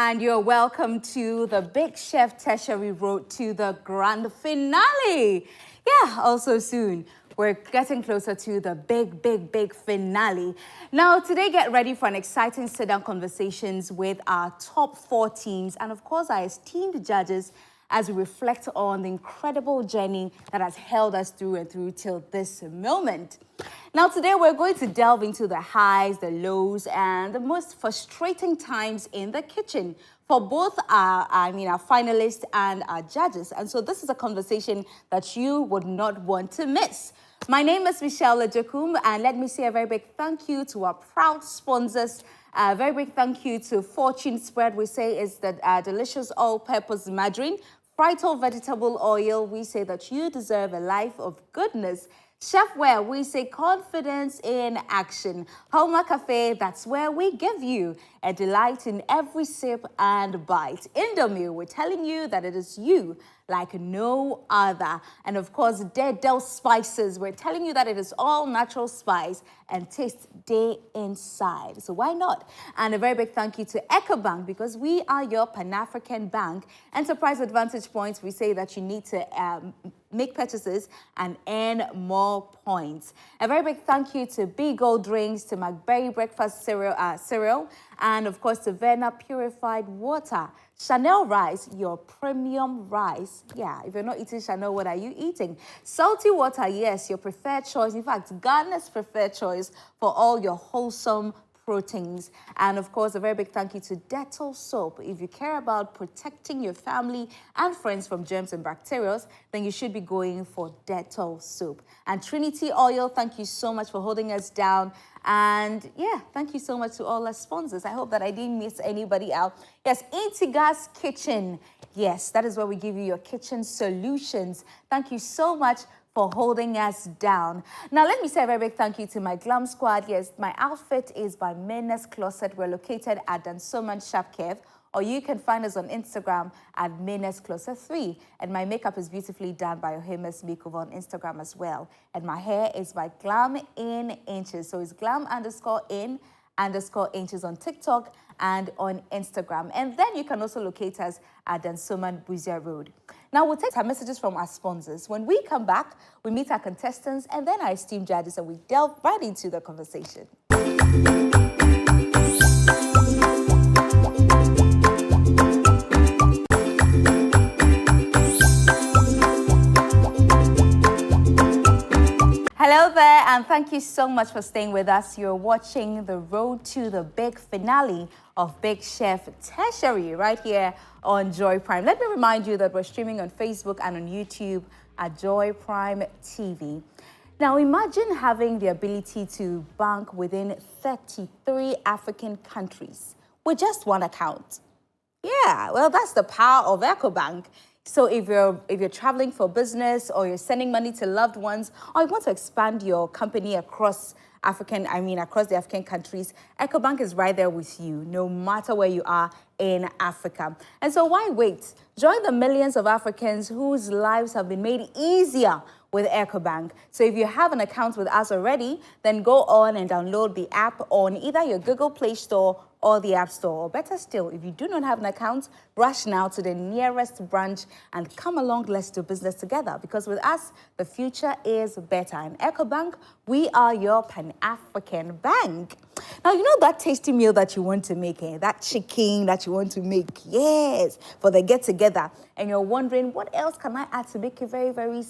and you're welcome to the Big Chef Tertiary Road to the grand finale. Yeah, also soon. We're getting closer to the big finale. Now, today, get ready for an exciting sit-down conversations with our top 4 teams and, of course, our esteemed judges as we reflect on the incredible journey that has held us through and through till this moment. Now, today, we're going to delve into the highs, the lows, and the most frustrating times in the kitchen for both our finalists and our judges. And so this is a conversation that you would not want to miss. My name is Michelle Lejokum, and let me say a very big thank you to our proud sponsors. A very big thank you to Fortune Spread. We say is the delicious all-purpose margarine, Frito vegetable oil. We say that you deserve a life of goodness. Chefware, we say confidence in action. Homa Cafe, that's where we give you a delight in every sip and bite. Indomie, we're telling you that it is you like no other. And of course, Dead Del Spices, we're telling you that it is all natural spice and tastes day inside. So why not? And a very big thank you to EcoBank, because we are your Pan-African bank. Enterprise Advantage Points, we say that you need to make purchases and earn more points. A very big thank you to Big Gold Drinks, to McBerry Breakfast cereal, and of course to Verna Purified Water. Chanel Rice, your premium rice. Yeah, if you're not eating Chanel, what are you eating? Salty Water, yes, your preferred choice. In fact, Ghana's preferred choice for all your wholesome proteins. And of course, a very big thank you to Dettol Soap. If you care about protecting your family and friends from germs and bacteria, then you should be going for Dettol Soap. And Trinity Oil, thank you so much for holding us down. And yeah, thank you so much to all our sponsors. I hope that I didn't miss anybody out. Yes, Intigas Kitchen. Yes, that is where we give you your kitchen solutions. Thank you so much for holding us down. Now, let me say a very big thank you to my glam squad. Yes, my outfit is by Menace Closet. We're located at Dansoman Shapkev, or you can find us on Instagram at Menace Closet 3. And my makeup is beautifully done by Ohemis Makeover on Instagram as well. And my hair is by Glam in Inches. So it's glam_in_inches on TikTok and on Instagram. And then you can also locate us at Dansoman Buzia Road. Now, we'll take our messages from our sponsors. When we come back, we meet our contestants and then our esteemed judges, and we delve right into the conversation. Hello there, and thank you so much for staying with us. You're watching the road to the big finale of Big Chef Tertiary right here on Joy Prime. Let me remind you that we're streaming on Facebook and on YouTube at Joy Prime TV. Now, imagine having the ability to bank within 33 African countries with just one account. Yeah, well, that's the power of EcoBank. So if you're traveling for business, or you're sending money to loved ones, or you want to expand your company across the African countries, EcoBank is right there with you, no matter where you are in Africa. And so why wait? Join the millions of Africans whose lives have been made easier with EcoBank. So if you have an account with us already, then go on and download the app on either your Google Play Store or the App Store. Or better still, if you do not have an account, rush now to the nearest branch and come along, let's do business together. Because with us, the future is better. In EcoBank, we are your Pan-African bank. Now, you know that tasty meal that you want to make, that chicken that you want to make, yes, for the get-together. And you're wondering, what else can I add to make it very, very,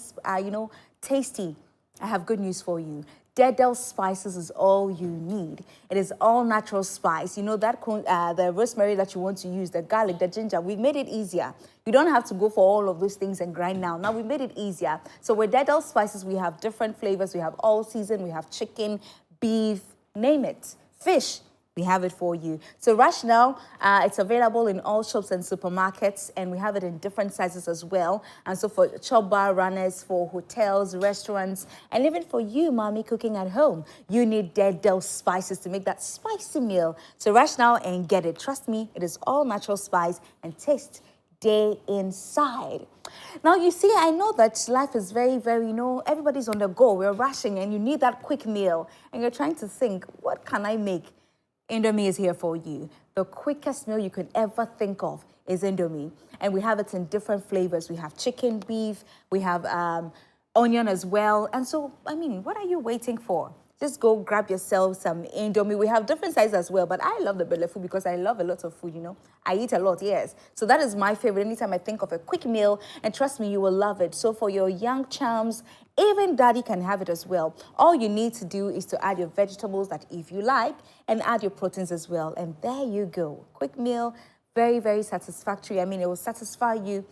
tasty? I have good news for you. Dead Del Spices is all you need. It is all natural spice. You know that the rosemary that you want to use, the garlic, the ginger, we made it easier. You don't have to go for all of those things and grind now. Now we made it easier. So with Dead Del Spices, we have different flavors. We have all season, we have chicken, beef, name it, fish. We have it for you. So rush now. It's available in all shops and supermarkets, and we have it in different sizes as well. And so for chop bar runners, for hotels, restaurants, and even for you, mommy, cooking at home, you need Dead Del Spices to make that spicy meal. So rush now and get it. Trust me, it is all natural spice and taste day inside. Now, you see, I know that life is very, very, everybody's on the go. We're rushing and you need that quick meal. And you're trying to think, what can I make? Indomie is here for you. The quickest meal you could ever think of is Indomie. And we have it in different flavors. We have chicken, beef, we have onion as well. And so, I mean, what are you waiting for? Just go grab yourself some Indomie. We have different sizes as well, but I love the belly food because I love a lot of food, you know. I eat a lot, yes. So that is my favorite anytime I think of a quick meal, and trust me, you will love it. So for your young chums, even daddy can have it as well. All you need to do is to add your vegetables that if you like, and add your proteins as well. And there you go. Quick meal, very, very satisfactory. I mean, it will satisfy you,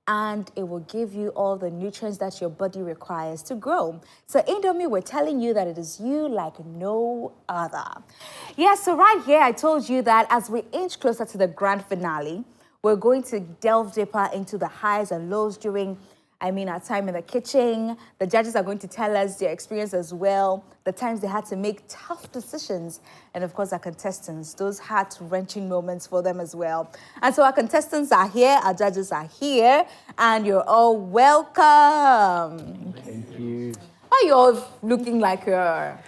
and it will give you all the nutrients that your body requires to grow. So Indomie, we're telling you that it is you like no other. Yeah, so right here, I told you that as we inch closer to the grand finale, we're going to delve deeper into the highs and lows during, our time in the kitchen. The judges are going to tell us their experience as well, the times they had to make tough decisions, and of course our contestants, those heart-wrenching moments for them as well. And so our contestants are here, our judges are here, and you're all welcome. Thank you. Why are you all looking like you're...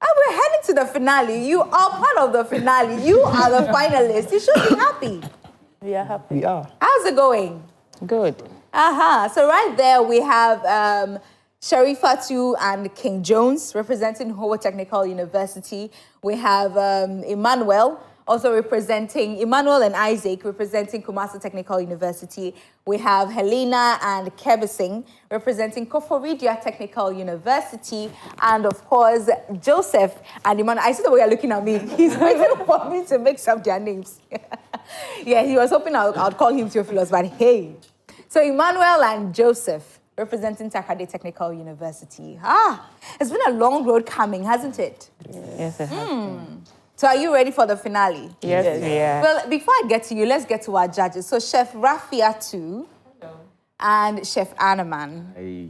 Oh, we're heading to the finale. You are part of the finale. You are the finalists. You should be happy. We are happy. We are. How's it going? Good. So right there we have Sharifatu and King Jones representing Howard Technical University. We have Emmanuel also representing, Emmanuel and Isaac representing Kumasi Technical University. We have Helena and Kebising representing Koforidia Technical University. And of course, Joseph and Emmanuel. I see the way you're looking at me. He's waiting for me to mix up their names. Yeah, he was hoping I'd call him Theophilus, but hey. So Emmanuel and Joseph representing Takade Technical University. It's been a long road coming, hasn't it? Yes, it has been. So are you ready for the finale? Yes, we are. Well, before I get to you, let's get to our judges. So Chef Rafiatu and Chef Anaman. Hey.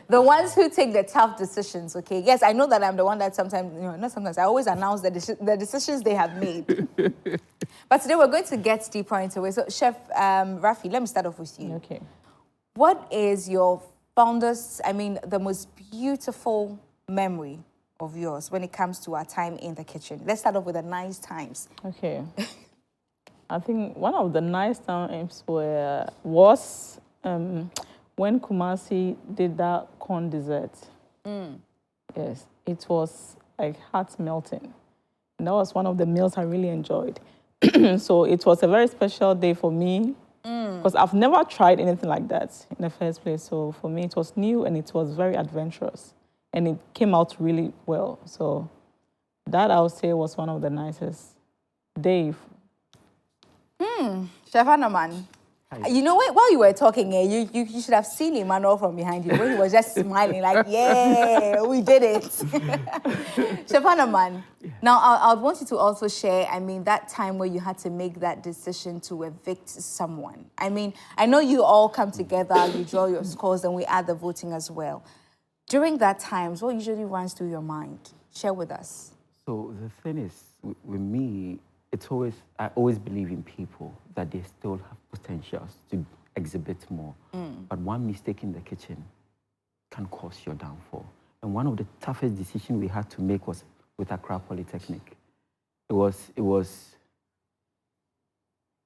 The ones who take the tough decisions, okay? Yes, I know that I'm the one that sometimes, not sometimes, I always announce the decisions they have made. But today we're going to get deeper into it. So Chef Rafi, let me start off with you. Okay. What is your the most beautiful memory of yours when it comes to our time in the kitchen? Let's start off with the nice times. Okay. I think one of the nice times was when Kumasi did that corn dessert. Yes, it was like heart melting. And that was one of the meals I really enjoyed. So it was a very special day for me because I've never tried anything like that in the first place. So for me, it was new and it was very adventurous. And it came out really well. So that I would say was one of the nicest days. Chef Anaman, you know what? While you were talking, you should have seen Emmanuel from behind you, where he was just smiling like, yeah, we did it. Chef Anaman, now I want you to also share, that time where you had to make that decision to evict someone. I know you all come together, you draw your scores, and we add the voting as well. During that time, what usually runs through your mind? Share with us. So the thing is, with me, I always believe in people, that they still have potentials to exhibit more. But one mistake in the kitchen can cause your downfall. And one of the toughest decisions we had to make was with Accra Polytechnic. It was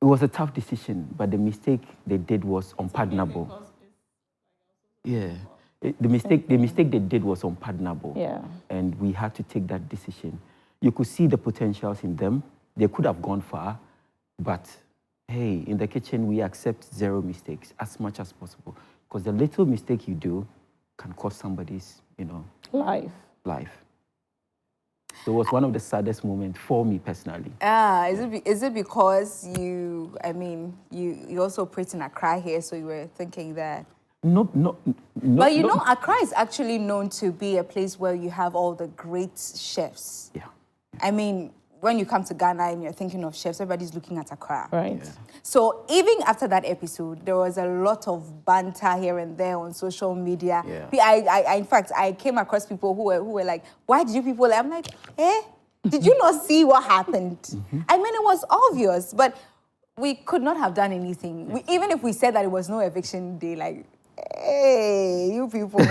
a tough decision, but the mistake they did was unpardonable. Yeah. The mistake they did was unpardonable. Yeah. And we had to take that decision. You could see the potentials in them. They could have gone far, but hey, in the kitchen, we accept 0 mistakes as much as possible. Because the little mistake you do can cost somebody's, life. So it was one of the saddest moments for me personally. Is it because you also operate in Accra here, so you were thinking that? No. But Accra is actually known to be a place where you have all the great chefs. Yeah. When you come to Ghana and you're thinking of chefs, everybody's looking at Accra. Right. Yeah. So even after that episode, there was a lot of banter here and there on social media. Yeah. In fact, I came across people who were like, why did you people... I'm like, did you not see what happened? It was obvious, but we could not have done anything. Even if we said that it was no eviction day, like, hey, you people.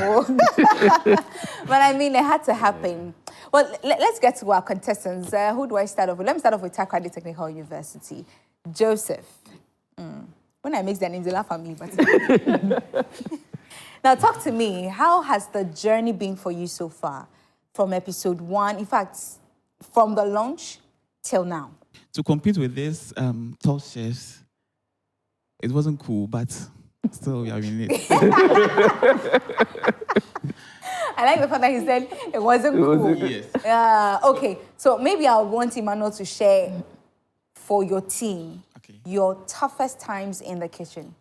But it had to happen. But let's get to our contestants. Who do I start off with? Let me start off with Tertiary Technical University. Joseph. When I mix their names, they laugh at me. But now, talk to me. How has the journey been for you so far? From episode 1, in fact, from the launch till now. To compete with this top chefs, it wasn't cool, but still we are in it. I like the fact that he said it wasn't cool. Yes. Okay, so maybe I want Emmanuel to share for your team your toughest times in the kitchen.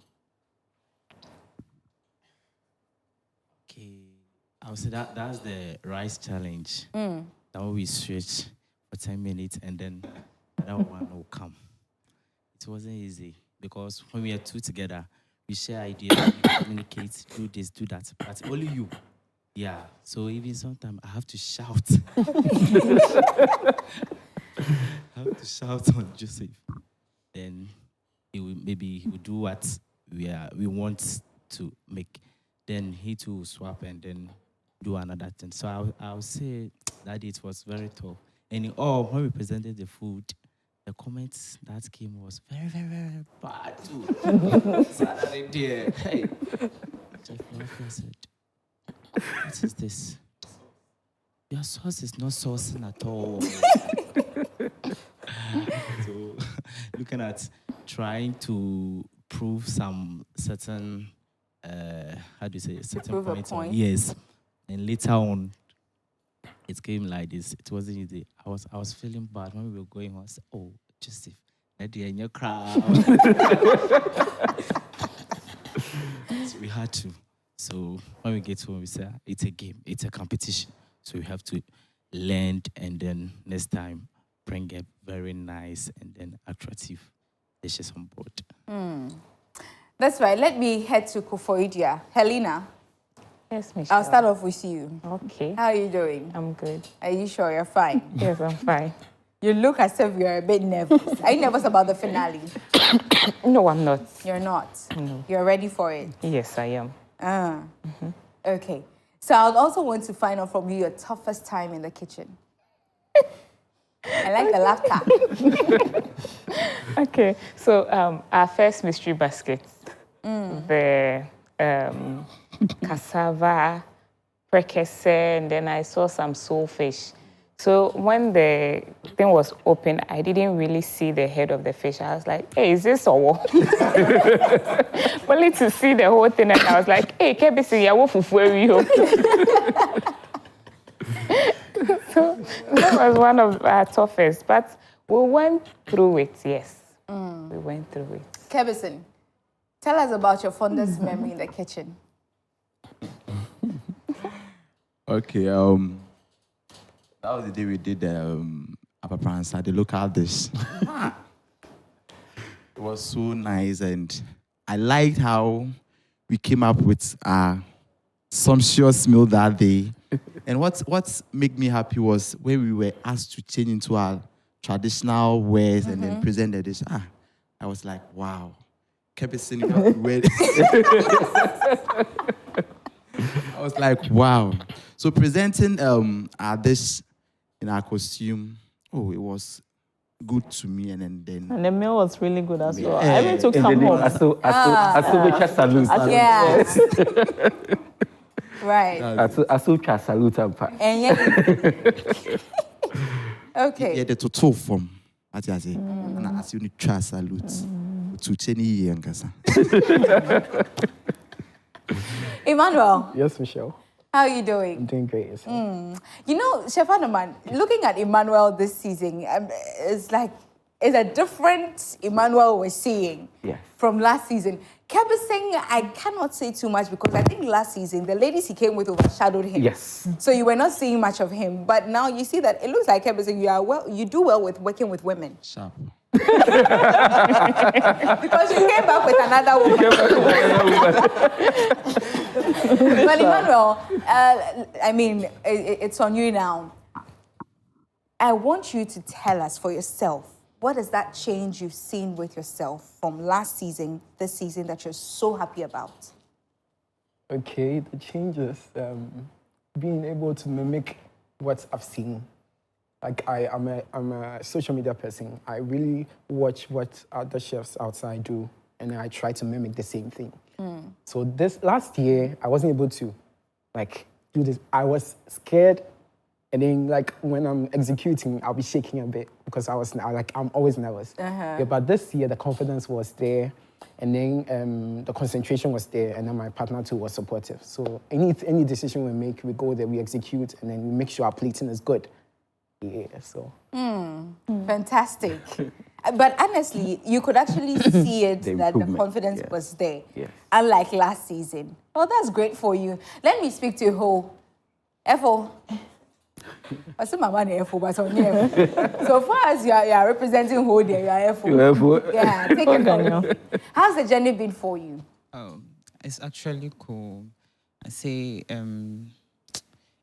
Okay, I would say that's the rice challenge. That one we stretch for 10 minutes and then that one will come. It wasn't easy because when we are two together, we share ideas, we communicate, do this, do that, but only you. Yeah, so even sometimes I have to shout. I have to shout on Joseph. Then he will do what we want to make. Then he too will swap and then do another thing. So I'll say that it was very tough. And in all, when we presented the food, the comments that came was very, very, very bad too. Saturday there. Hey. Chef Malcolm said, what is this? Your sauce is not saucing at all. So, looking at trying to prove some certain, how do you say it? Certain point. Yes. And later on, it came like this. It wasn't easy. I was feeling bad when we were going on. I said, oh, Joseph, that you're in your crowd. So we had to. So when we get home, we say, it's a game, it's a competition. So we have to learn and then next time bring a very nice and then attractive dishes on board. That's right. Let me head to Kofoidia. Helena, Yes, Michelle. I'll start off with you. Okay. How are you doing? I'm good. Are you sure you're fine? Yes, I'm fine. You look as if you're a bit nervous. Are you nervous about the finale? No, I'm not. You're not? No. You're ready for it? Yes, I am. Okay. So I'd also want to find out from you your toughest time in the kitchen. I like the laughter. Okay, so our first mystery basket, the cassava, prekese, and then I saw some soulfish. So when the thing was open, I didn't really see the head of the fish. I was like, hey, is this all? Only to see the whole thing, and I was like, hey, Kebisi, So that was one of our toughest, but we went through it, yes. We went through it. Kebison, tell us about your fondest memory in the kitchen. Okay, that was the day we did Papa Prancer, the local dish. It was so nice, and I liked how we came up with a sumptuous meal that day. And what made me happy was when we were asked to change into our traditional wares and then present the dish. I was like, wow. Kept it sitting ready. I was like, wow. So presenting our dish in our costume, it was good to me, and then And the meal was really good as well. Yeah. I even took some home. Aso salute. Yeah. Right. Aso salute ampa. And yet, okay. yeah, the total form. What I say, and I ask you to try salute to Cheney Yankasa. Emmanuel, Yes, Michelle. how are you doing? I'm doing great. Yourself? You know, Chef Anoman, looking at Emmanuel this season, it's a different Emmanuel we're seeing from last season. Kebising, I cannot say too much because I think last season, the ladies he came with overshadowed him. Yes. So you were not seeing much of him. But now you see that it looks like Kebising, you do well with working with women. Sharp. Because you came back with another woman. But Emmanuel, I mean, it's on you now. I want you to tell us for yourself, what is that change you've seen with yourself from last season, this season, that you're so happy about? Okay, the changes, being able to mimic what I've seen. Like I'm a social media person. I really watch what other chefs outside do, and I try to mimic the same thing. So this last year, I wasn't able to do this. I was scared, and then when I'm executing, I'll be shaking a bit because I'm always nervous. Yeah, but this year the confidence was there, and then the concentration was there, and then my partner too was supportive. So any decision we make, we go there, we execute, and then we make sure our plating is good. Yeah, so. Fantastic. But honestly, you could actually see it The that the improvement, confidence yes. was there. Yes. Unlike last season. Oh, that's great for you. Let me speak to Ho. Efo. I said my money Efo, but on you. So far as you are representing Ho there, you are Efo. You're Efo. Yeah, take it from you. How's the journey been for you? It's actually cool. I say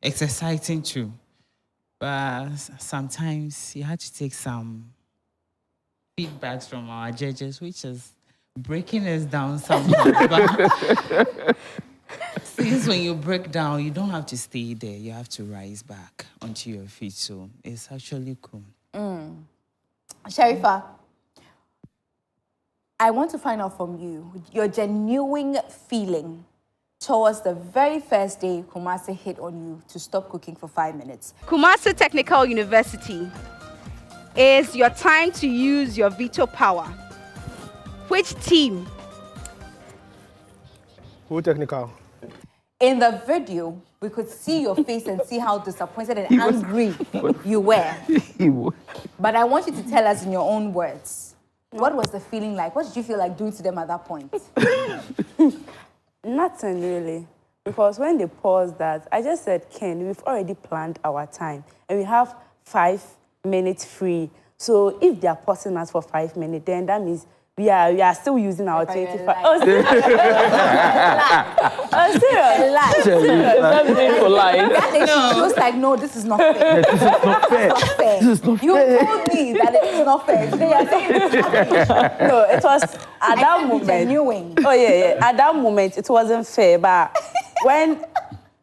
it's exciting too. But sometimes you have to take some feedbacks from our judges, which is breaking us down sometimes. But since when you break down, you don't have to stay there. You have to rise back onto your feet. So it's actually cool. Sharifa, I want to find out from you your genuine feeling towards the very first day Kumasi hit on you to stop cooking for 5 minutes. Kumasi Technical University is your time to use your veto power. Which team? Who technical? In the video, we could see your face and see how disappointed and angry you were. But I want you to tell us in your own words, what was the feeling like? What did you feel like doing to them at that point? Nothing really, because when they paused that, I just said, Ken, we've already planned our time and we have 5 minutes free. So if they are pausing us for 5 minutes, then that means we are still using our 25. Oh, serious? Oh, serious? That's being polite. That day she was like, no, this is not fair. This is not fair. This is not You fair. told me that it is not fair. Today you're saying it's not fair. No, it was at that moment. Genuine. Oh, yeah. At that moment, it wasn't fair. But when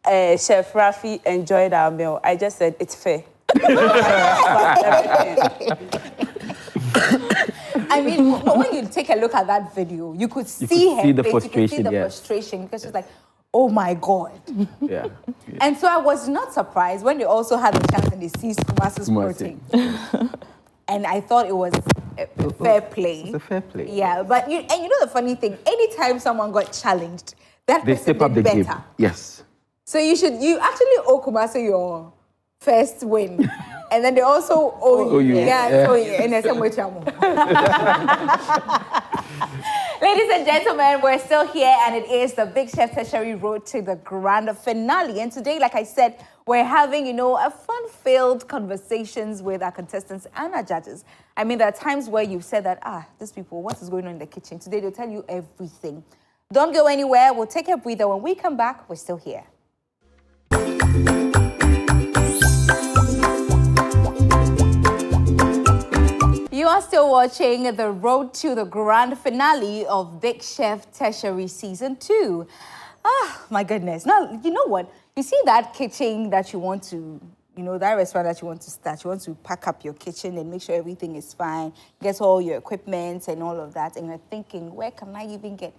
Chef Rafi enjoyed our meal, I just said, it's fair. I mean, when you take a look at that video, you could see her see the face, you could see frustration, the yes. frustration because she's like, oh my God. Yeah. And so I was not surprised when they also had the chance and they seized Kumasi's protein. And I thought it was a fair play. It's a fair play. Yeah, but you know the funny thing, anytime someone got challenged, that They person step up the did game. better. Yes. So you actually owe Kumasi your first win. And then they also owe you. Yeah, so in the same way, Chamu. Ladies and gentlemen, we're still here, and it is the Big Chef Tertiary Road to the grand finale. And today, like I said, we're having, a fun-filled conversations with our contestants and our judges. I mean, there are times where you've said that, these people, what is going on in the kitchen? Today, they'll tell you everything. Don't go anywhere. We'll take a breather. When we come back, we're still here. You are still watching the road to the grand finale of Big Chef Tertiary Season 2. My goodness. Now, you know what? You see that kitchen that you want to, that restaurant that you want to start. You want to pack up your kitchen and make sure everything is fine, get all your equipment and all of that. And you're thinking, where can I even get?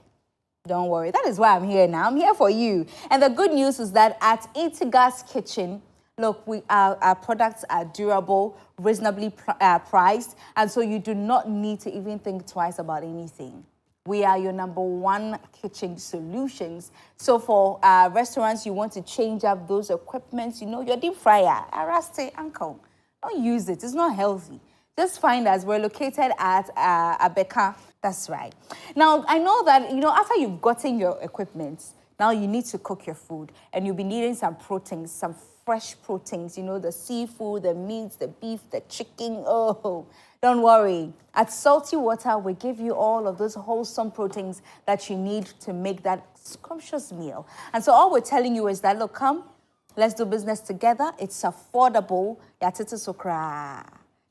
Don't worry. That is why I'm here now. I'm here for you. And the good news is that at Itigas Kitchen, look, our products are durable, reasonably priced, and so you do not need to even think twice about anything. We are your #1 kitchen solutions. So for restaurants, you want to change up those equipments, your deep fryer, Araste, uncle, don't use it. It's not healthy. Just find us. We're located at Abeka. That's right. Now, I know that, after you've gotten your equipment, now you need to cook your food, and you'll be needing some proteins, some fresh proteins, the seafood, the meats, the beef, the chicken. Oh, don't worry. At Salty Water, we give you all of those wholesome proteins that you need to make that scrumptious meal. And so all we're telling you is that, look, come, let's do business together. It's affordable.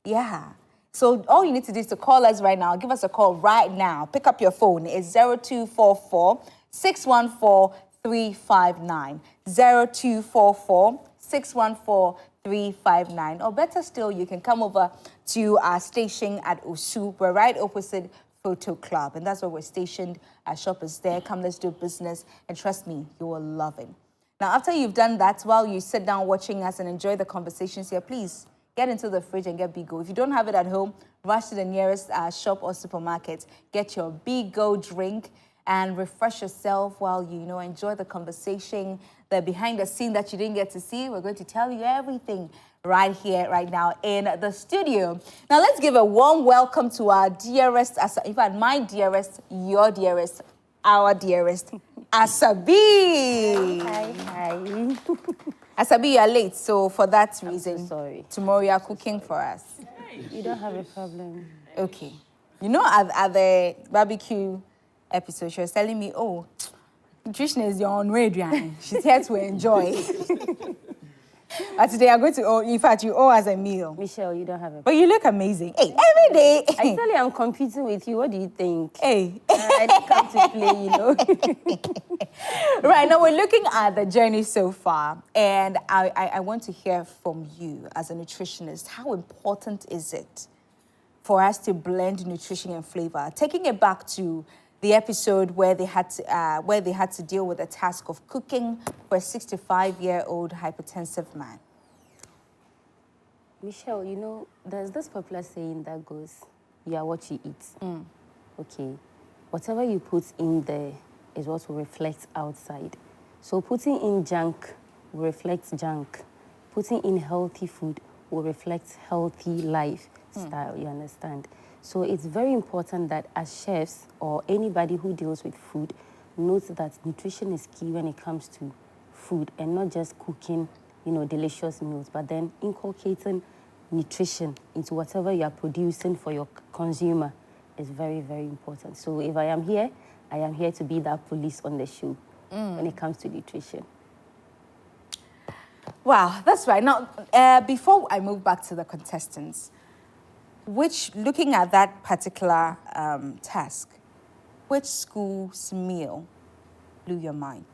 Yeah. So all you need to do is to call us right now. Give us a call right now. Pick up your phone. It's 0244 614 359. 0244 614 359. Or better still, you can come over to our station at Osu. We're right opposite Photo Club, and that's where we're stationed. Our shop is there. Come, let's do business, and trust me, you will love it. Now, after you've done that, while you sit down watching us and enjoy the conversations here, please get into the fridge and get Bigo. If you don't have it at home, rush to the nearest shop or supermarket. Get your Bigo drink and refresh yourself while you enjoy the conversation, the behind the scene that you didn't get to see. We're going to tell you everything right here, right now in the studio. Now, let's give a warm welcome to our dearest, in fact, my dearest, your dearest, our dearest, Asabi. Hi. Asabi, you are late, so for that reason, sorry. tomorrow you are cooking for us. You don't have a problem. Okay. You know, at the barbecue episode, she was telling me, oh, nutrition is your own way, Adrian. She's here to enjoy. But today I'm going to in fact, you owe us a meal. Michelle, you don't have a But you look amazing. Hey, every day. Actually, I'm competing with you. What do you think? Hey. I didn't come to play, Right, now we're looking at the journey so far. And I want to hear from you as a nutritionist. How important is it for us to blend nutrition and flavor? Taking it back to the episode where they had to deal with the task of cooking for a 65-year-old hypertensive man. Michelle, you know, there's this popular saying that goes, you are what you eat. Okay. Whatever you put in there is what will reflect outside. So putting in junk will reflect junk. Putting in healthy food will reflect healthy lifestyle, you understand? So it's very important that as chefs or anybody who deals with food knows that nutrition is key when it comes to food and not just cooking, delicious meals, but then inculcating nutrition into whatever you are producing for your consumer is very, very important. So if I am here to be that police on the show when it comes to nutrition. Wow, that's right. Now, before I move back to the contestants, looking at that particular task, which school's meal blew your mind?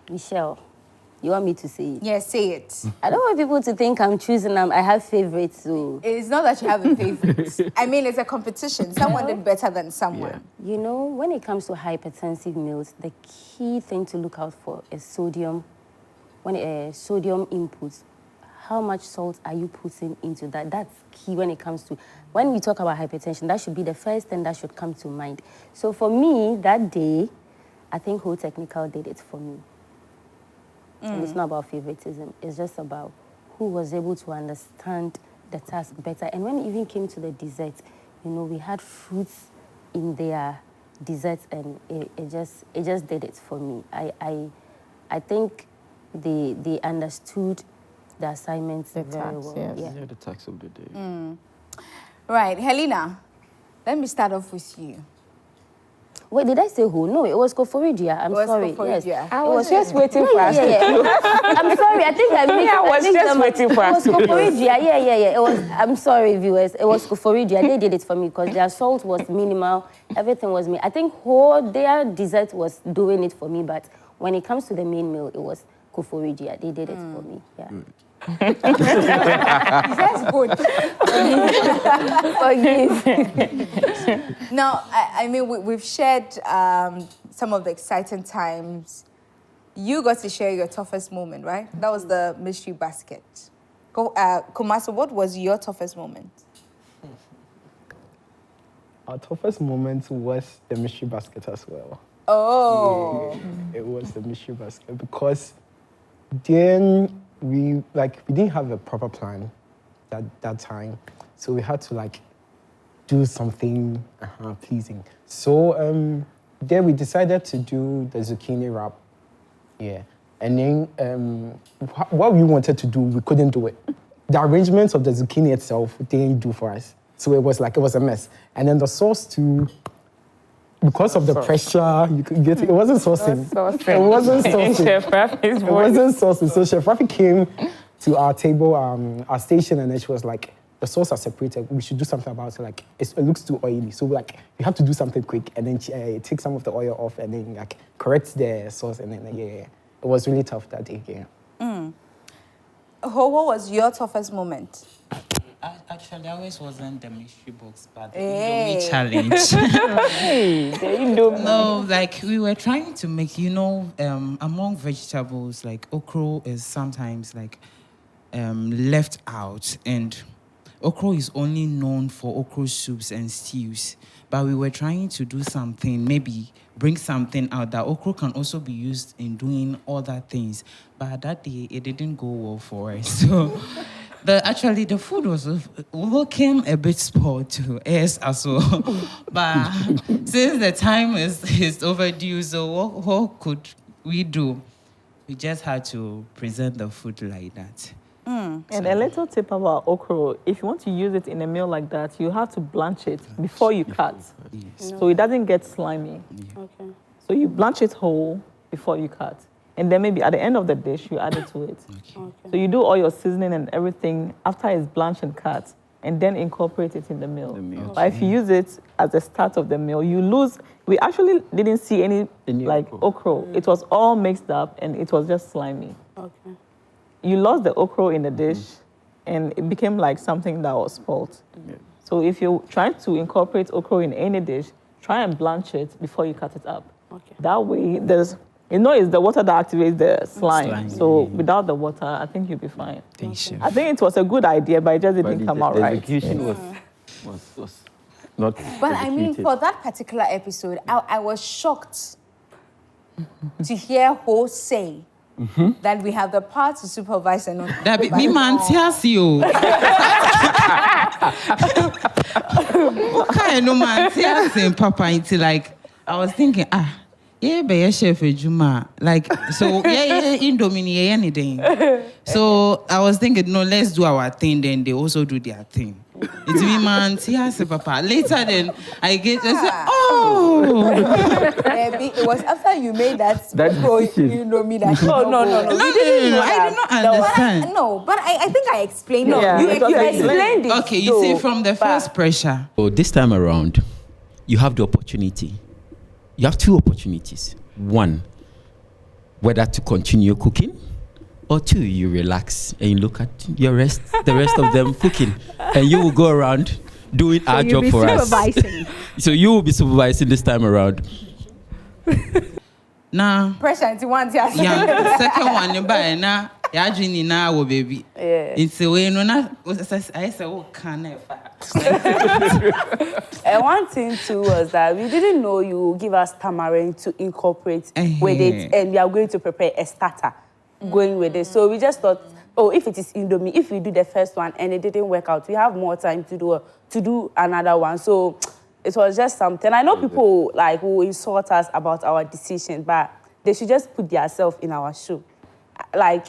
Michelle, you want me to say it? Yes, say it. I don't want people to think I'm choosing them. I have favorites, so... It's not that you have a favorite. I mean, it's a competition. Someone did better than someone. Yeah. You know, when it comes to hypertensive meals, the key thing to look out for is sodium. Sodium inputs. How much salt are you putting into that? That's key when it comes to... When we talk about hypertension, that should be the first thing that should come to mind. So for me, that day, I think Whole Technical did it for me. And it's not about favoritism. It's just about who was able to understand the task better. And when it even came to the dessert, we had fruits in their desserts, and it just did it for me. I think they understood the assignments very well. Yes. Yeah, the tax of the day. Right, Helena, let me start off with you. Wait, did I say who? No, it was Koforidia. I'm sorry. Koforidia. Yes. I was just waiting for us. I'm sorry. I think I missed. I was just waiting for us. It was Koforidia. Yeah. It was. I'm sorry, viewers. It was Koforidia. They did it for me because their salt was minimal. Everything was me. I think their dessert was doing it for me, but when it comes to the main meal, it was Koforidia. They did it for me. Yeah. That's good. Now, I mean, we've shared some of the exciting times. You got to share your toughest moment, right? That was the mystery basket. Kumasa, what was your toughest moment? Our toughest moment was the mystery basket as well. Oh. Yeah, it was the mystery basket because then we didn't have a proper plan that time, so we had to do something pleasing. So then we decided to do the zucchini wrap. Yeah, and then what we wanted to do, we couldn't do it. The arrangements of the zucchini itself didn't do for us, so it was a mess. And then the sauce too. Because of the pressure, you could get it. It wasn't saucing. It wasn't saucing. Chef Rafi's It wasn't saucing. So Chef Rafi came to our table, our station, and then she was like, "The sauce are separated. We should do something about it. It looks too oily. So we have to do something quick." And then she take some of the oil off, and then correct the sauce. And then it was really tough that day. Yeah. what was your toughest moment? Actually, I always wasn't the mystery box, but the Hey. Indomie challenge. Hey, the Indomie. No, like we were trying to make, among vegetables, like okra is sometimes like left out, and okra is only known for okra soups and stews. But we were trying to do something, maybe bring something out that okra can also be used in doing other things. But that day, it didn't go well for us. So actually, the food was looking a bit spoiled to us as well. But since the time is overdue, so what could we do? We just had to present the food like that. And a little tip about okra, if you want to use it in a meal like that, you have to blanch it before you cut. Yes. So it doesn't get slimy. Okay. So you blanch it whole before you cut. And then maybe at the end of the dish, you add it to it. Okay. So you do all your seasoning and everything after it's blanched and cut, and then incorporate it in the meal. But if you use it at the start of the meal, you lose. We actually didn't see any like okra. It was all mixed up, and it was just slimy. Okay. You lost the okra in the dish, and it became like something that was spoiled. So if you're trying to incorporate okra in any dish, try and blanch it before you cut it up. Okay. That way, it's the water that activates the slime. So without the water, I think you'll be fine. Thanks, Chef. I think it was a good idea, but it just didn't come out the right. execution was not. But I mean, executed. for that particular episode, I was shocked to hear Ho say that we have the power to supervise and not. That be me man tears you. Okay, no man tears him, Papa. Until like I was thinking, be a chef Juma. Like so, Indomie, anything. So I was thinking, no, let's do our thing. Then they also do their thing. It's me man tears Papa. Later, then I said, oh. Maybe it was after you made that. decision. You know me that. No. No, I did not understand. But I think I explained it. Yeah, You it was explained it. Okay, you see, from the first pressure. So this time around, you have the opportunity. You have two opportunities. One, whether to continue cooking, or two, you relax and you look at the rest of them cooking, and you will go around doing our job for us. So you will be supervising this time around. Nah. Pressure into one. Yeah, second one, you buy now. Yeah, Jenny now, baby. Yeah. It's a way, no, I said, oh, can I? And one thing too was that we didn't know you would give us tamarind to incorporate with it, and we are going to prepare a starter going with it. So we just thought, if it is Indomie, if we do the first one and it didn't work out, we have more time to do another one. So it was just something. I know people like will insult us about our decision, but they should just put themselves in our shoe. Like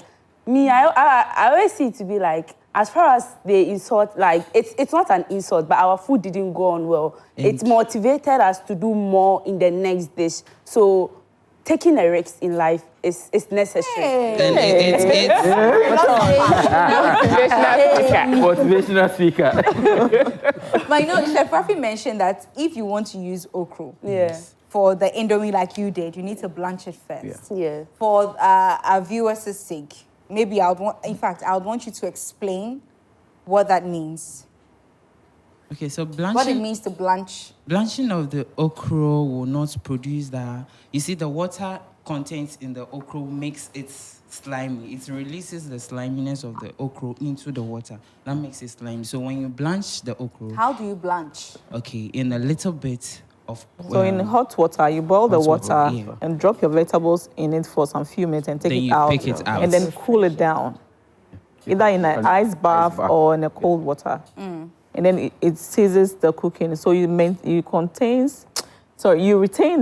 me, I always see it to be like, as far as they insult, like it's not an insult, but our food didn't go on well. It motivated us to do more in the next dish. So taking a risk in life is necessary. Then it's Motivational speaker. But you know, Chef Rafi mentioned that if you want to use okra for the Indomie like you did, you need to blanch it first. Yeah. For our viewers' sake, maybe I would want you to explain what that means. Okay, so What it means to blanch. blanching of the okra will not produce that. You see, the water content in the okra makes it slimy. It releases the sliminess of the okra into the water. That makes it slimy. So when you blanch the okra, How do you blanch? okay, in a little bit of So in hot water, you boil the hot water, water yeah. and drop your vegetables in it for some few minutes and take Then it you out, pick it out. and then cool it down, either in an ice bath or in a cold water. And then it seizes the cooking. So you retain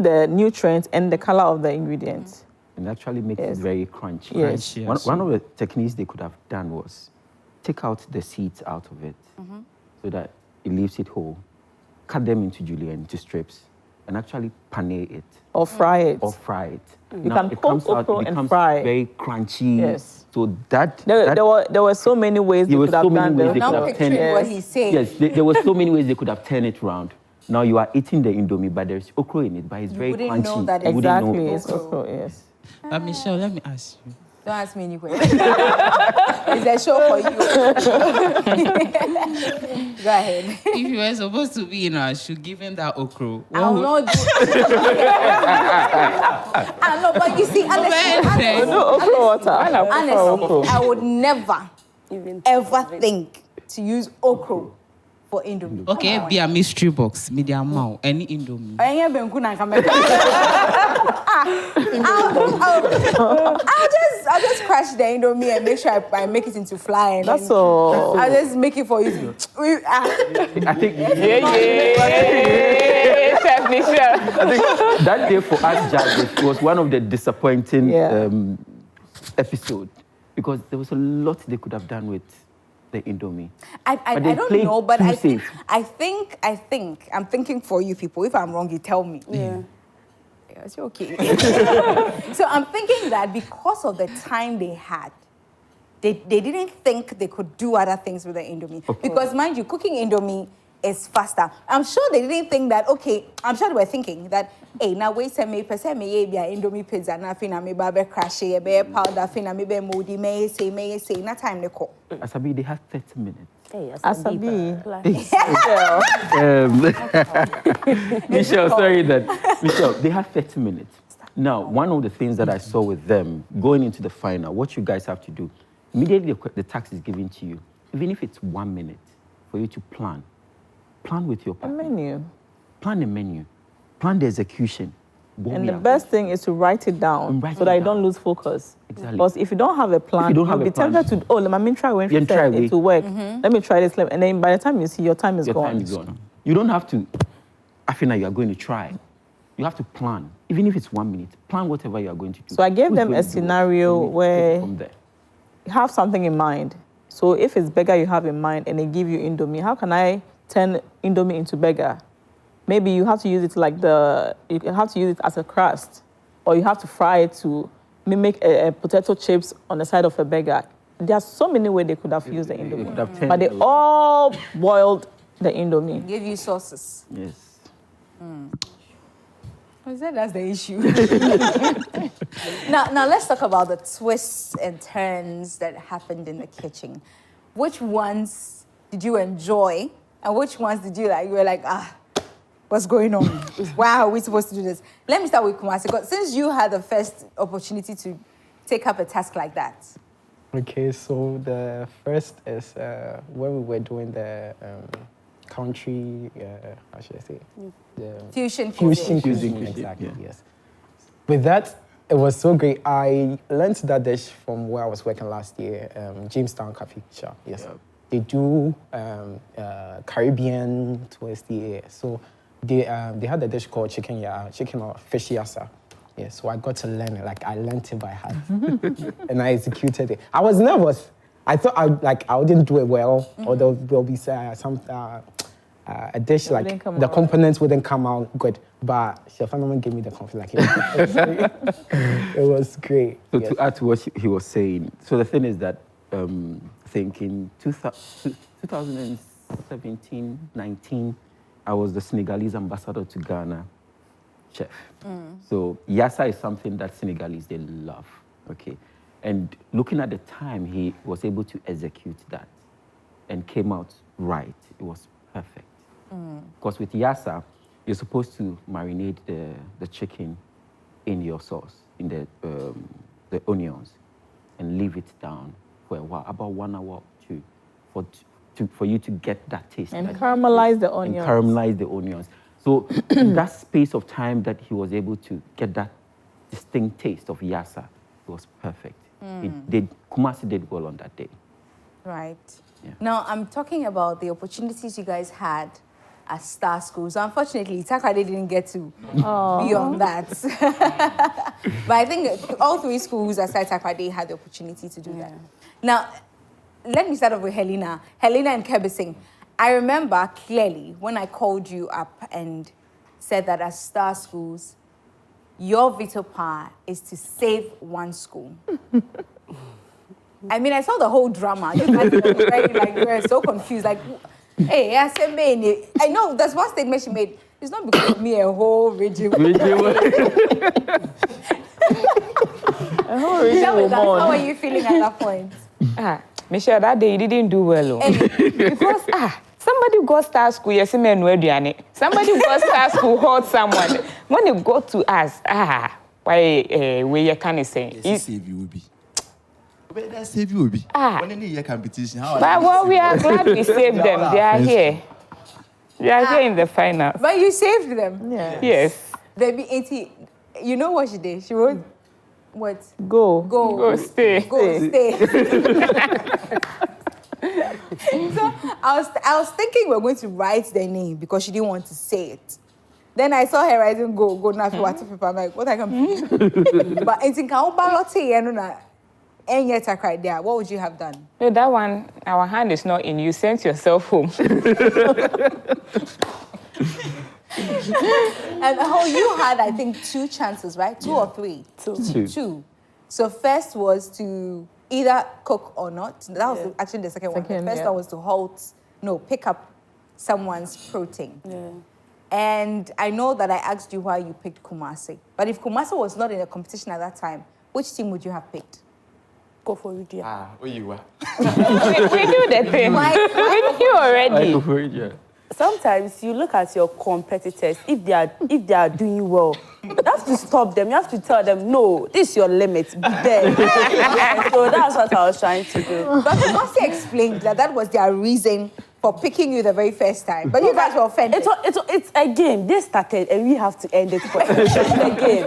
the nutrients and the color of the ingredients. And actually makes it very crunchy. Yes. One of the techniques they could have done was take out the seeds out of it so that it leaves it whole. Cut them into julienne, into strips, and actually panay it. Or fry it. You can cook okra and fry it. Very crunchy. Yes. So that there were so many ways they could have done ways they that. could Now have turned picturing what it. he's saying. Yes, there were so many ways they could have turned it around. Now you are eating the Indomie, but there's okra in it, but it's very wouldn't crunchy. know that You wouldn't Exactly, know. it's okra, yes. But Michelle, let me ask you. Don't ask me any questions. It's a show for you. Go ahead. If you were supposed to be in our shoe, given that okro, I will not do I know, but you see, honestly, No, okra water. honestly, I would never, ever think to use okra for Indomie. okay, be a mystery box, medium mouth, any Indomie. I'll just crash the Indomie and make sure I make it into flying. That's all. I'll just make it for you. I think I think that day for us judges was one of the disappointing episodes because there was a lot they could have done with the Indomie. I don't know, but I think I'm thinking for you people. If I'm wrong, you tell me. Yeah. It's okay. So I'm thinking that because of the time they had, they didn't think they could do other things with the Indomie. Okay. Because mind you, cooking Indomie is faster. I'm sure they didn't think that, okay, I'm sure they were thinking that, hey, now wait a minute, me be Indomie pizza, na fina me babe crash, be powder, fina me be moody, may say, na time they call. Asabi, they have 30 minutes. Hey, Asabi. Michelle, they have 30 minutes. Now, one of the things that I saw with them going into the final, what you guys have to do, immediately the task is given to you, even if it's 1 minute, for you to plan. Plan with your partner. A menu. Plan the menu. Plan the execution. And the best thing is to write it down so that you don't lose focus. Exactly. Because if you don't have a plan, you'll be tempted to, let me try when it will work. Let me try this. And then by the time you see, your time is gone. You don't have to, after you are going to try. You have to plan. Even if it's 1 minute, plan whatever you are going to do. So I gave them a scenario where you have something in mind. So if it's burger you have in mind and they give you Indomie, how can I turn Indomie into burger? Maybe you have to use it you have to use it as a crust, or you have to fry it to mimic a potato chips on the side of a burger. There are so many ways they could have used the Indomie, but they all boiled the Indomie. Give you sauces. Yes. I said that's the issue. Now let's talk about the twists and turns that happened in the kitchen. Which ones did you enjoy, and which ones did you like? You were like, what's going on? Why are we supposed to do this? Let me start with Kumasi, because since you had the first opportunity to take up a task like that. Okay, so the first is when we were doing the country, how should I say? The fusion cuisine. Exactly, yes. With that, it was so great. I learned that dish from where I was working last year, Jamestown Coffee Shop, yes. Yeah. They do Caribbean twist, so they had a dish called chicken or fish yassa. Yeah, so I got to learn it. Like I learned it by heart, and I executed it. I was nervous. I thought I wouldn't do it well, or there'll be some a dish like the components wouldn't come out good. But Chef Anoman gave me the confidence. It was great. So to add to what he was saying, so the thing is that I think in 2017-19, I was the Senegalese ambassador to Ghana, chef. So yassa is something that Senegalese, they love, okay? And looking at the time, he was able to execute that and came out right. It was perfect. Because with yassa, you're supposed to marinate the chicken in your sauce, in the onions, and leave it down for a while, about 1 hour or two, for you to get that taste. And caramelize the onions. And caramelize the onions. So that space of time that he was able to get that distinct taste of yassa, it was perfect. Kumasi did well on that day. Right. Yeah. Now, I'm talking about the opportunities you guys had at Star Schools. So unfortunately, Takrade didn't get to be on that. But I think all three schools aside Takrade had the opportunity to do that. Now, let me start off with Helena. Helena and Kebising. I remember clearly when I called you up and said that at Star Schools, your veto power is to save one school. I mean, I saw the whole drama. You guys were so confused. Like, hey, I know that's one statement she made. It's not because of me, a whole rigid. How are you feeling at that point? Michelle, that day you didn't do well. Because somebody got star school, yes, somebody got star school, hurt someone. When it got to us, why we can say? Yes, save you will be. Where that save you will be? When any year competition, how? But well, we are glad we saved them. They are here. They are here in the final. But you saved them. Yeah. Yes. They be 80. You know what she did? She wrote, what? Go, stay. Stay. So I was thinking we were going to write their name because she didn't want to say it. Then I saw her writing go now if you want to paper. I'm like, what I can do? But I think I'll ballot and yet I cried there. What would you have done? No, that one, our hand is not in. You sent yourself home. And you had, I think, 2 chances, right? 2 or 3? 2. So first was to either cook or not. That was actually the second one. The first one was to pick up someone's protein. Yeah. And I know that I asked you why you picked Kumasi. But if Kumasi was not in a competition at that time, which team would you have picked? Go for it, yeah. Where you were? we knew the thing. We knew already. Sometimes you look at your competitors, if they are doing well, you have to stop them. You have to tell them, no, this is your limit. Be there. So that's what I was trying to do. But Kumasi explained that was their reason for picking you the very first time. But you guys were offended. It's a game. They started and we have to end it for a game.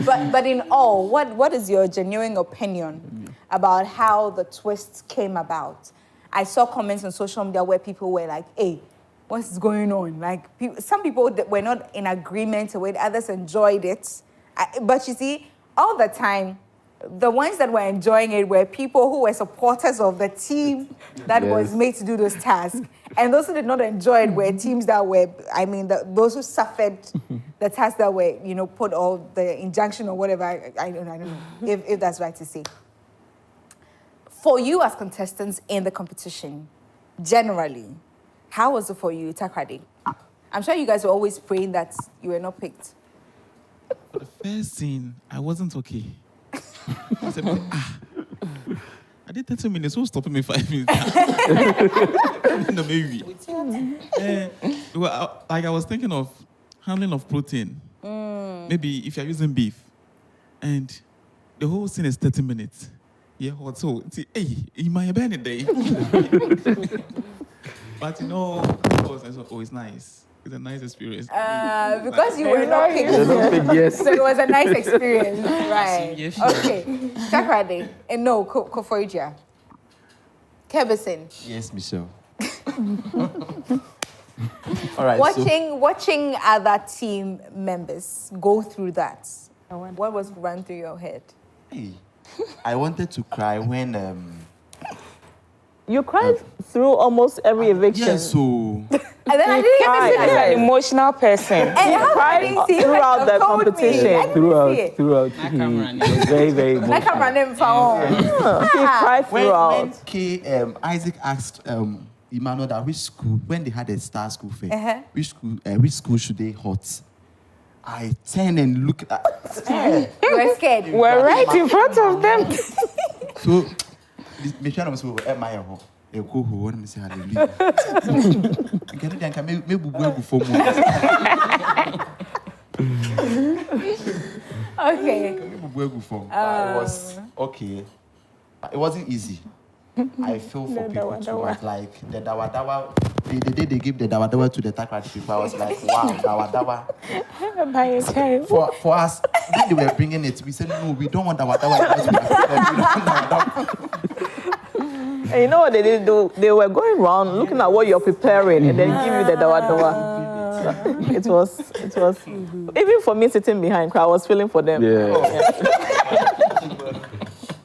But in all, what is your genuine opinion about how the twist came about? I saw comments on social media where people were like, hey, what's going on? Like, some people were not in agreement with it, others enjoyed it. But you see, all the time, the ones that were enjoying it were people who were supporters of the team that was made to do those tasks. And those who did not enjoy it were teams that were, those who suffered the tasks that were, put all the injunction or whatever. I don't know if that's right to say. For you as contestants in the competition, generally, how was it for you, Takrade? I'm sure you guys were always praying that you were not picked. For the first scene, I wasn't okay. I said, I did 30 minutes, who's stopping me 5 minutes? No, maybe. I was thinking of handling of protein. Maybe if you're using beef, and the whole scene is 30 minutes. Yeah, so in my day. But it's nice. It's a nice experience. Because you were not picked. So it was a nice experience, right? Okay. Takrade, and no, Koforidua. Kevison. Yes, Michelle. All right. Watching other team members go through that, what was run through your head? Hey, I wanted to cry when you cried through almost every eviction. Yes, so. And then I didn't cry as an emotional person. And you cried throughout the competition. Throughout. He was very, very emotional. He cried throughout. When Isaac asked Emmanuel that which school, when they had a star school fair, which school should they hot? I turned and looked at. You were scared. We're right in front of them. So, Michelle was at my home. You go home and say hallelujah. Okay. It was okay. It wasn't easy. I feel for people too much. Like the dawa. The day they give the dawa to the Takrade people, I was like, wow, dawa. For us, when they were bringing it, we said, no, we don't want dawa. And you know what they did do? They were going around looking at what you're preparing and then give you the dawa. It was even for me sitting behind, I was feeling for them.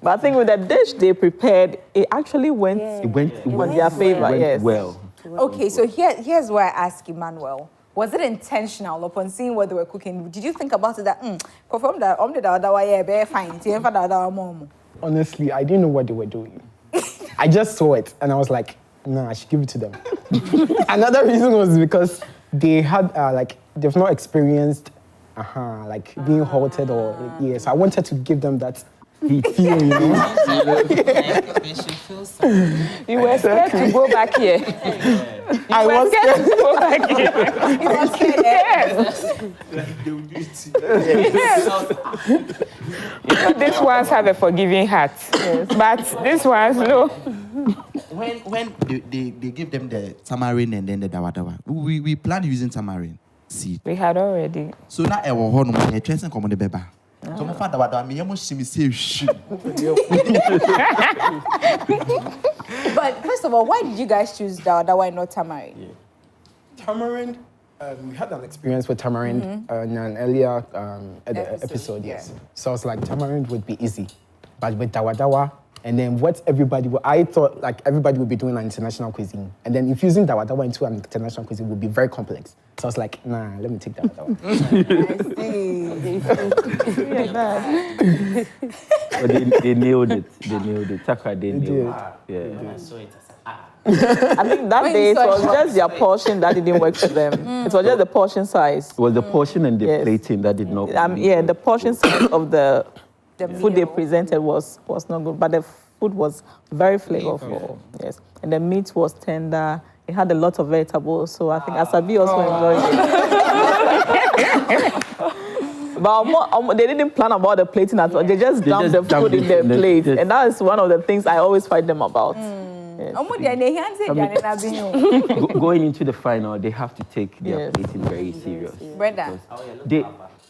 But I think with the dish they prepared, it actually went in their favor. Yes. Well. Okay, so here's where I ask Emmanuel. Was it intentional upon seeing what they were cooking? Did you think about it that confirm that fine? Honestly, I didn't know what they were doing. I just saw it and I was like, nah, I should give it to them. Another reason was because they had they've not experienced like being halted or yeah. So I wanted to give them that feel, you know. They should feel something. You were scared to go back here. I was scared to go back here. You were scared, Yes. You know, these ones have a forgiving heart, but these ones, no. When they give them the tamarind and then the dawa, we plan using tamarind seed. We had already. So now I will hold on. You're trying to the baby. So my father was doing me. I'm say shit. But first of all, why did you guys choose dawa and not tamarind? Yeah. Tamarind, we had an experience with tamarind in an earlier episode, yes. So I was like, tamarind would be easy. But with dawa, and then I thought like everybody would be doing an international cuisine. And then infusing dawa into an international cuisine would be very complex. So I was like, nah, let me take dawa. But they nailed it. They nailed it. Takra, they nailed it. Yeah. I think that day it was just their portion that didn't work for them. It was just the portion size. It was the portion and the plating that did not. The portion size of the food they presented was not good, but the food was very flavorful. Yes, and the meat was tender. It had a lot of vegetables, so I think Asabi also enjoyed it. But they didn't plan about the plating at all. They just dumped the food in their plate, and that is one of the things I always fight them about. Yes. Going into the final, they have to take their plating very serious. Brother.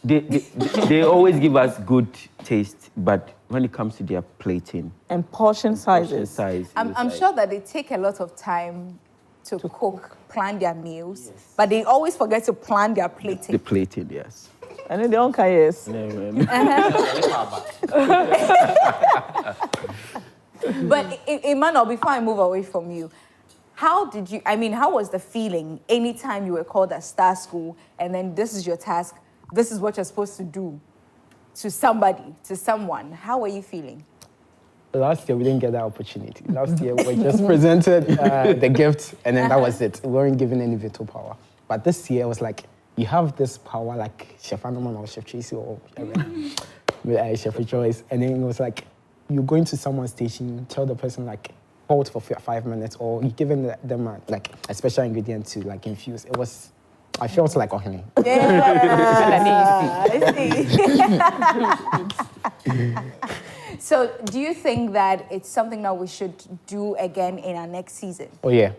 They always give us good taste, but when it comes to their plating and portion sizes, I'm sure that they take a lot of time to cook, plan their meals, but they always forget to plan their plating. The plating, yes. And then they don't care, yes. But Emmanuel, before I move away from you, how was the feeling anytime you were called at Star School and then this is your task, this is what you're supposed to do to somebody, to someone? How were you feeling? Last year, we didn't get that opportunity. Last year, we just presented the gift and then that was it. We weren't given any veto power. But this year, it was like, you have this power like Chef Anoman or Chef Tracy or Chef Rejoice. And then it was like, you go into someone's station, tell the person like, hold for 5 minutes, or you giving them like a special ingredient to like infuse. I felt like honey. Yeah, I see. So do you think that it's something that we should do again in our next season? Oh yeah.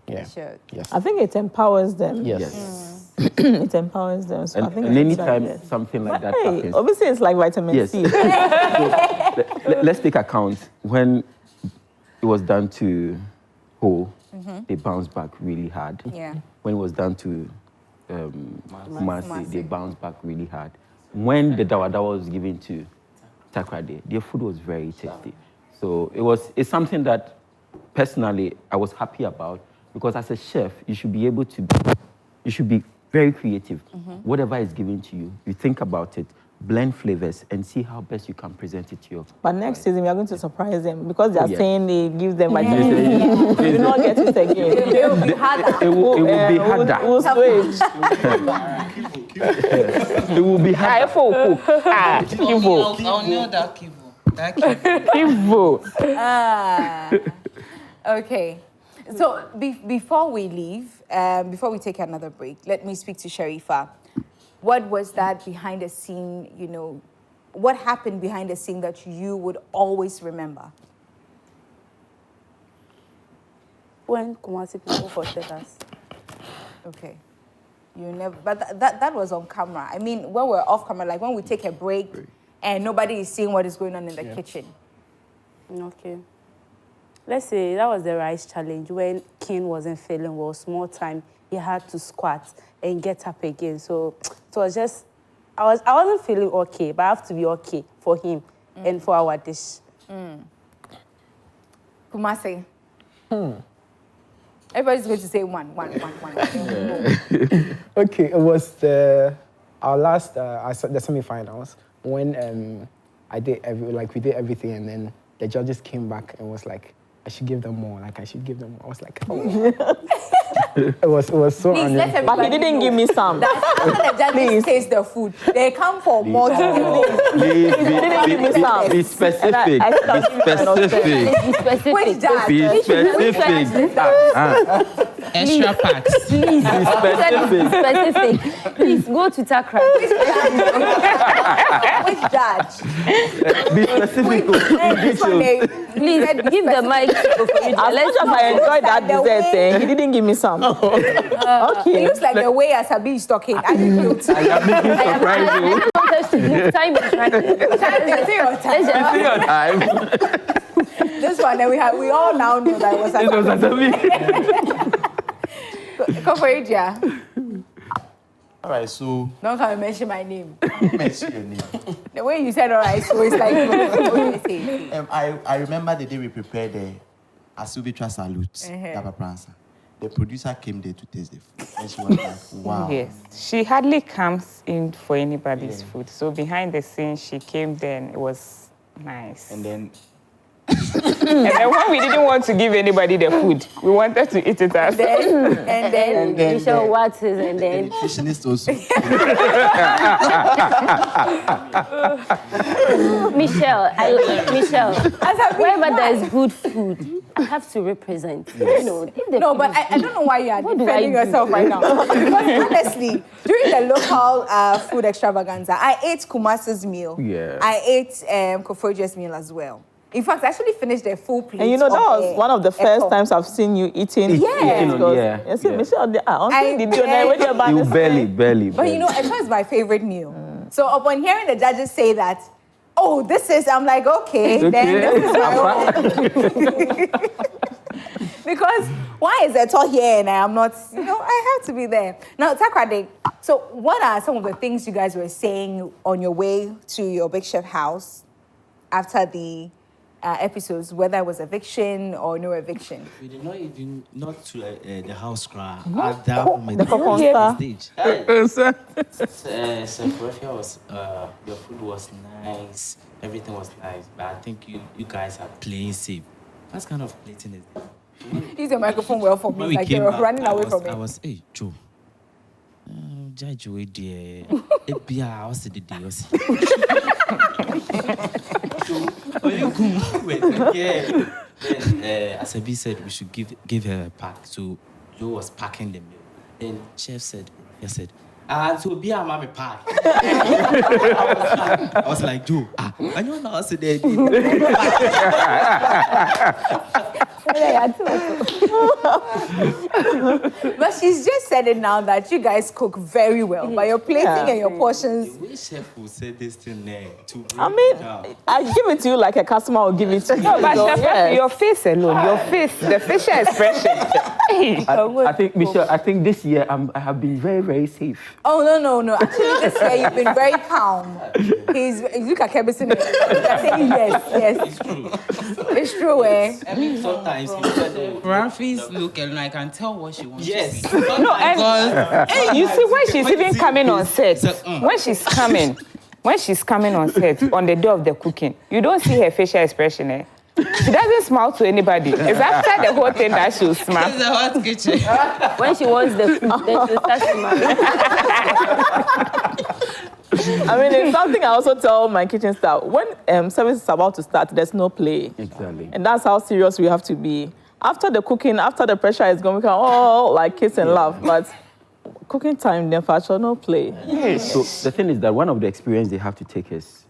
Yeah. Sure. Yes. I think it empowers them. Yes. It empowers them. So I think and anytime something like that happens. Obviously, it's like vitamin C. So, let's take account when it was done to Ho, they bounced back really hard. Yeah. When it was done to Marcy, they bounced back really hard. When the Dawadawa was given to Takrade, their food was very tasty. So it's something that personally I was happy about, because as a chef, you should be very creative. Whatever is given to you, you think about it, blend flavors, and see how best you can present it to your. But next season, we are going to surprise them because they are saying they give them vitamin C. We will not get it again. It will be harder. It will be harder. We'll switch. It will be harder. I'll know that Kivu. Okay. So before we leave, before we take another break, let me speak to Sharifa. What was that behind the scene, what happened behind the scene that you would always remember? When Kumasi people hosted us. Okay. You never, but that was on camera. I mean, when we're off camera, like when we take a break and nobody is seeing what is going on in the kitchen. Okay. Let's say that was the rice challenge when Ken wasn't feeling well, small time, he had to squat and get up again. So it was just, I wasn't feeling okay, but I have to be okay for him and for our dish. Kumasi. Everybody's going to say one. Okay, it was our last the semi-finals when we did everything, and then the judges came back and was like, I should give them more. I was like, oh. It was so Please let unusual. But he everybody didn't know give me some. that after the judges taste the food, they come for more. Please, be specific. I Be specific. Be specific. Which judge? Be specific. Extra packs. Please. Be specific. Specific. Please go to Takra. Which judge? Be specific. This one, they- Please give the mic to As much as I enjoyed that dessert thing, he didn't give me some. It Okay. looks like the way Asabi is talking. I didn't feel too. I am making surprise you. I want us to move. Time is running. It's your time. See your time. This one, then we all now know that it was It was Asabi. Asabi. Go for it, yeah. All right, so Don't come and mention my name. mention your name. The way you said all right, so it's like, what do you say? I remember the day we prepared the Asubitra salute, Papa Prancer. The producer came there to taste the food, and she was like, "Wow." Yes, she hardly comes in for anybody's food. So behind the scenes, she came there and it was nice. And then And then when we didn't want to give anybody the food, we wanted to eat it ourselves. And then Michelle Watts and the then nutritionist also. Michelle. Michelle. Wherever there is good food, I have to represent. You know, if the no, food but is I don't know why you are What do defending I do? yourself right now. Because honestly, during the local food extravaganza, I ate Kumasi's meal. Yeah. I ate Koforidio's meal as well. In fact, I actually finished the full plate. And you know, that of, was one of the first Eko. times I've seen you eating. Yeah. Yeah. Yes, Yeah. Michelle, I- did you know when you're about You to say- barely. But you know, it was my favorite meal. So upon hearing the judges say that, oh, this is, I'm like, okay, then this is my own. Because why is that all here and I am not, you know, I have to be there. Now, Takrade, so what are some of the things you guys were saying on your way to your Big Chef house after the episodes, whether it was eviction or no eviction? We did not even to the house cry at that moment. The Kokon Star. Stage. Sefrefia was your food was nice, everything was nice, but I think you guys are playing safe. What kind of plating is that? Use your microphone well for me, When we like came you're back, running away I from me. was, hey, Joe. Judge, we dear. I was the day. Yeah. Then Asabi said we should give her a pack. So Joe was packing the meal. Then chef said, so be a mommy pack. I was like, Joe, I know now I said that. But she's just said it now that you guys cook very well. By your plating and your portions. The way chef will say this thing there to bring I mean, it down. I give it to you like a customer will give it to you. No, but So, Chef, yes. your face alone, your face, the facial expression. I think, Michelle, I think this year I have been very, very safe. Oh, no. Actually, this year you've been very calm. He's look at Kebison. Saying yes. It's true. It's true, eh? I mean, sometimes you get the Rafi's look and I can tell what she wants yes. to say. No, and hey, you see when she's even coming on set, when she's coming on set on the day of the cooking, you don't see her facial expression. Eh? She doesn't smile to anybody. It's after the whole thing that she'll smile. It's a hot kitchen. when she wants the food, then she'll start smiling. I mean, it's something I also tell my kitchen staff. When service is about to start, there's no play. Exactly. And that's how serious we have to be. After the cooking, after the pressure is going, we can all like kiss and laugh. But cooking time, then for sure, no play. So the thing is that one of the experience they have to take is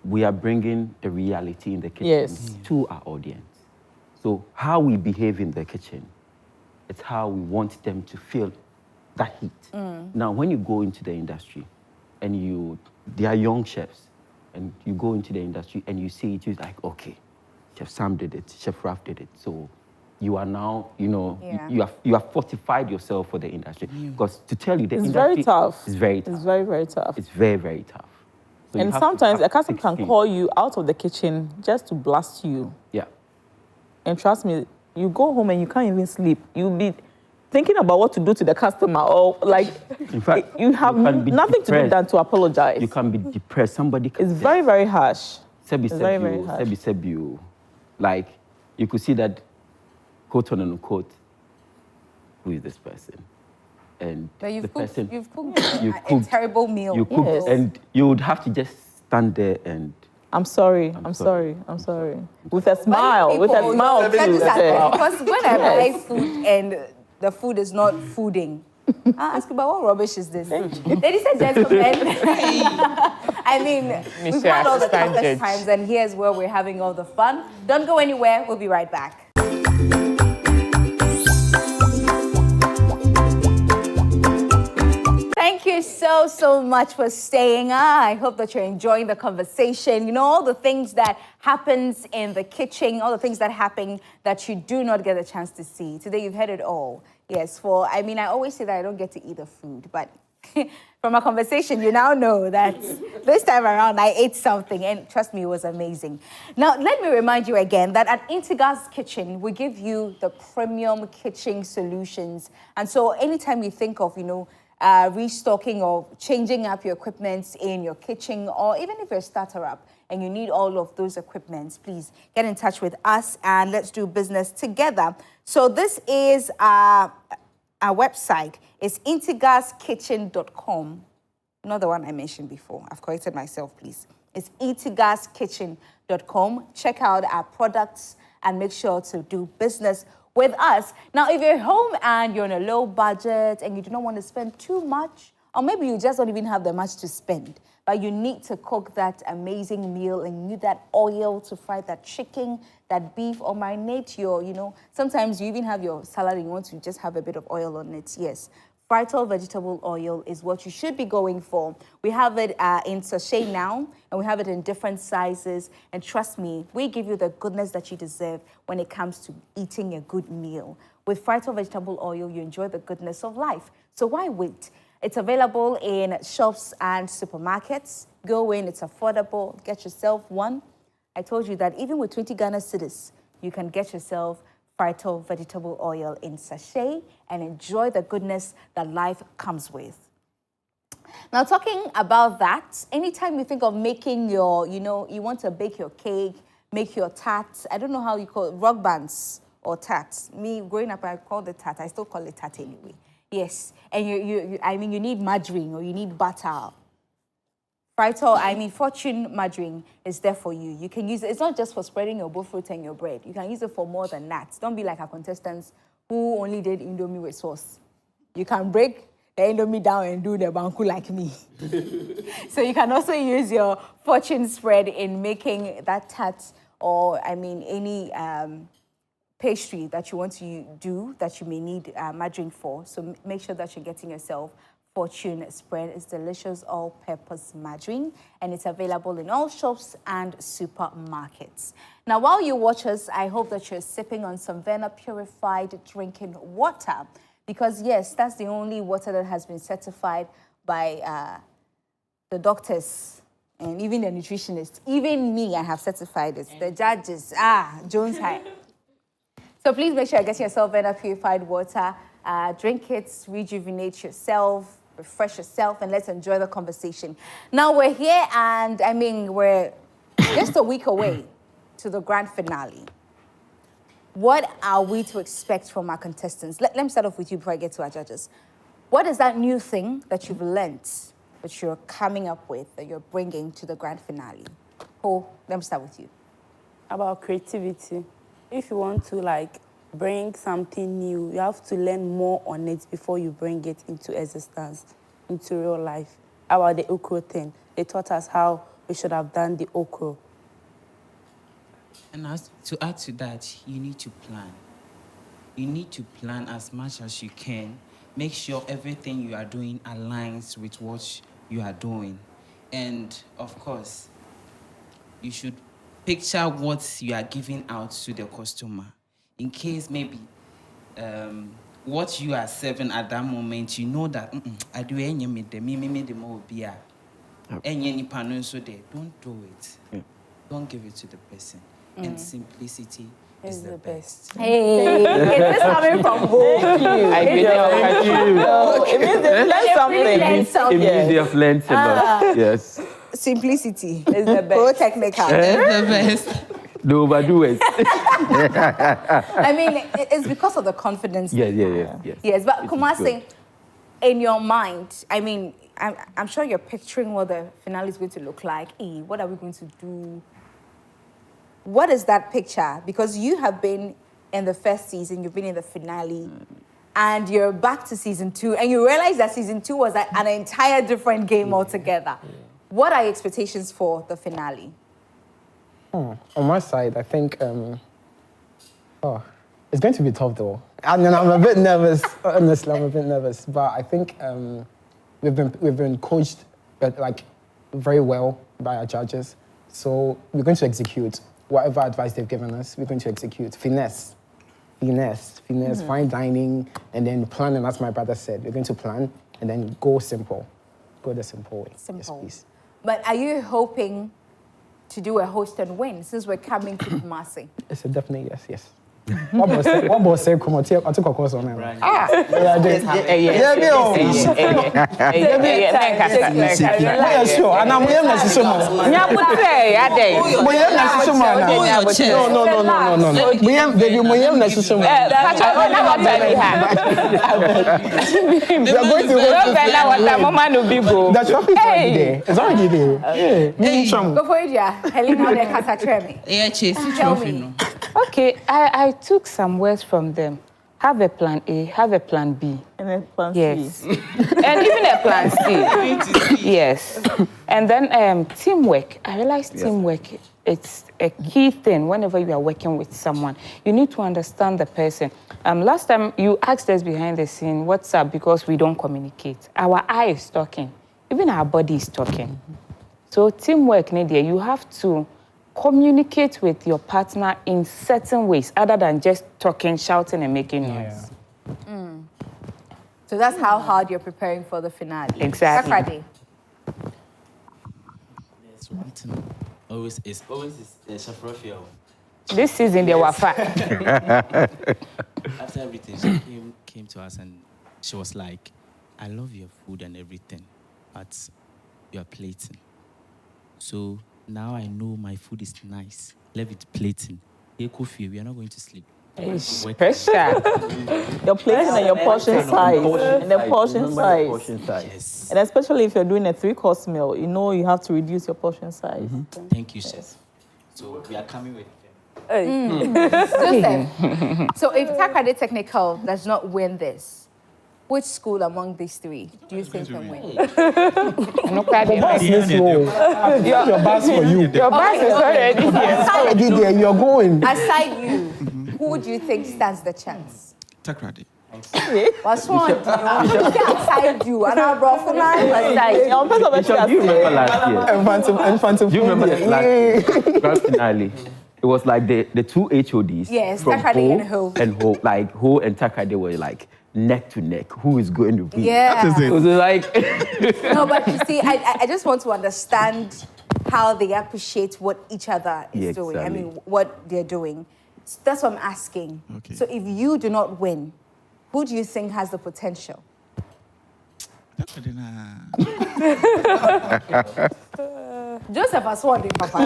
we are bringing a reality in the kitchen Yes. to our audience. So how we behave in the kitchen, it's how we want them to feel that heat. Now, when you go into the industry and they are young chefs, and you go into the industry and you see it, you're like, okay, Chef Sam did it, Chef Raf did it. So you are now, you have fortified yourself for the industry. Because to tell you, the It's industry very tough. is very tough. It's very, very tough. It's very, very tough. So you And have to sometimes have a customer thick can skin. call you out of the kitchen just to blast you. Yeah. And trust me, you go home and you can't even sleep. You'll be thinking about what to do to the customer, or like, In fact, you have can be nothing to do depressed. than to apologize. You can be depressed. Somebody can It's very, very harsh. Sebi it's very, very harsh. you. Like, you could see that, quote unquote, who is this person? And But the you've person, cooked, you've cooked you've a cooked- terrible meal. you cooked, Yes. and you would have to just stand there and I'm sorry. I'm sorry. With a smile. With a smile too. Because when I buy food and the food is not fooding, I ask about what rubbish is this? Ladies and gentlemen, I mean, we've Mr. had all the Assistant toughest Judge. times, and here's where we're having all the fun. Don't go anywhere. We'll be right back. Thank you so much for staying. I hope that you're enjoying the conversation. You know, all the things that happens in the kitchen, all the things that happen that you do not get a chance to see. Today, you've heard it all. Yes, I always say that I don't get to eat the food, but from a conversation, you now know that this time around, I ate something, and trust me, it was amazing. Now, let me remind you again that at Integra's Kitchen, we give you the premium kitchen solutions. And so anytime you think of, restocking or changing up your equipment in your kitchen, or even if you're a starter up and you need all of those equipments, please get in touch with us and let's do business together. So this is our website. It's integaskitchen.com. Not the one I mentioned before. I've corrected myself, please. It's integaskitchen.com. Check out our products and make sure to do business with us. Now, if you're home and you're on a low budget and you do not want to spend too much, or maybe you just don't even have that much to spend, but you need to cook that amazing meal and you need that oil to fry that chicken, that beef, or marinate your, sometimes you even have your salad and you want to just have a bit of oil on it. Yes. Vital vegetable oil is what you should be going for. We have it in sachet now, and we have it in different sizes. And trust me, we give you the goodness that you deserve when it comes to eating a good meal. With Vital vegetable oil, you enjoy the goodness of life. So why wait? It's available in shops and supermarkets. Go in, it's affordable. Get yourself one. I told you that even with 20 Ghana cedis, you can get yourself Vital vegetable oil in sachet and enjoy the goodness that life comes with. Now, talking about that, anytime you think of making your, you want to bake your cake, make your tarts, I don't know how you call it, rock bands or tarts. Me, growing up, I called it tart. I still call it tart anyway. Yes, and you need margarine or you need butter. Fortune margarine is there for you. You can use it. It's not just for spreading your fruit and your bread. You can use it for more than that. Don't be like our contestants who only did Indomie with sauce. You can break the Indomie down and do the banku like me. So you can also use your fortune spread in making that tart or, any pastry that you want to do that you may need margarine for. So make sure that you're getting yourself Fortune spread. Is delicious all-purpose margarine, and it's available in all shops and supermarkets. Now, while you watch us, I hope that you're sipping on some Verna purified drinking water, because yes, that's the only water that has been certified by the doctors and even the nutritionists. Even me, I have certified it. The judges, Jones High. So please make sure you get yourself Verna purified water. Drink it, rejuvenate yourself, refresh yourself, and let's enjoy the conversation. Now we're here, and we're just a week away to the grand finale. What are we to expect from our contestants? Let me start off with you before I get to our judges. What is that new thing that you've learnt, that you're coming up with, that you're bringing to the grand finale? Let me start with you. About creativity. If you want to, bring something new, you have to learn more on it before you bring it into existence, into real life. About the okra thing, they taught us how we should have done the okra. And to add to that, you need to plan. You need to plan as much as you can. Make sure everything you are doing aligns with what you are doing. And of course, you should picture what you are giving out to the customer. In case maybe what you are serving at that moment, you know that I do any me the more beer. Any panel so there. Don't do it. Yeah. Don't give it to the person. And simplicity is the best. Hey, is this coming from home? It means they learn something. It means they have learned a lot. Yes. Simplicity is the best. Go technical. It's the best. They overdo it. I mean, it's because of the confidence. Yeah. Yes, but It is Kumasi, good. in your mind, I mean, I'm sure you're picturing what the finale is going to look like. What are we going to do? What is that picture? Because you have been in the first season, you've been in the finale, and you're back to season 2, and you realize that season 2 was an entire different game altogether. What are your expectations for the finale? On my side, I think it's going to be tough though. I mean, I'm a bit nervous. Honestly, I'm a bit nervous, but I think we've been coached, but like very well by our judges. So we're going to execute whatever advice they've given us. We're going to execute finesse, fine dining, and then planning. As my brother said, we're going to plan and then go simple, go the simple way. Simple. Yes, please. But are you hoping to do a host and win since we're coming to Kumasi? It's a definite yes. What boss say? Come on, I took a course on that. Yeah, sure. And I'm here next to someone. No. We are baby. We are next to someone. We are going to go. The traffic is already there. It's already there. Go for it, yeah. Helena, de Casatremi. Yeah, chase. Tell me. Okay, I took some words from them. Have a plan A, have a plan B. And then plan Yes. C. And even a plan C. Yes. And then teamwork. I realized teamwork, it's a key thing whenever you are working with someone. You need to understand the person. Last time you asked us behind the scene, what's up, because we don't communicate. Our eye is talking. Even our body is talking. So teamwork, Nadia, you have to communicate with your partner in certain ways other than just talking, shouting, and making noise. So that's how hard you're preparing for the finale. Exactly. Sakradi. There's one thing. It's always Shafrofia. This season, they were fat. After everything, she came to us and she was like, I love your food and everything, but you're plating. So now I know my food is nice. Leave it plating. Hey, Kofi, we are not going to sleep. Special. Your plating and your portion size. And the portion size. Yes. And especially if you're doing a 3-course meal, you know you have to reduce your portion size. Thank you, chef. So we are coming with Joseph, so if Takrade Technical does not win this, which school among these 3 do you think can win? Your boss for you. Your boss is already here. There, you're going. Aside you, who do you think stands the chance? Takrade. What's wrong? Aside you, and I brought for aside. Do you remember last year? Do you remember the last grand finale? It was like the 2 HODs. Yes, from Takrade Ho and Ho. Like Ho and Takrade were like neck to neck. Who is going to win? Yeah. It was like No, but you see, I just want to understand how they appreciate what each other is doing. I Exactly. mean, what they're doing. That's what I'm asking. Okay. So if you do not win, who do you think has the potential? Takrade na. Joseph has won, Papa.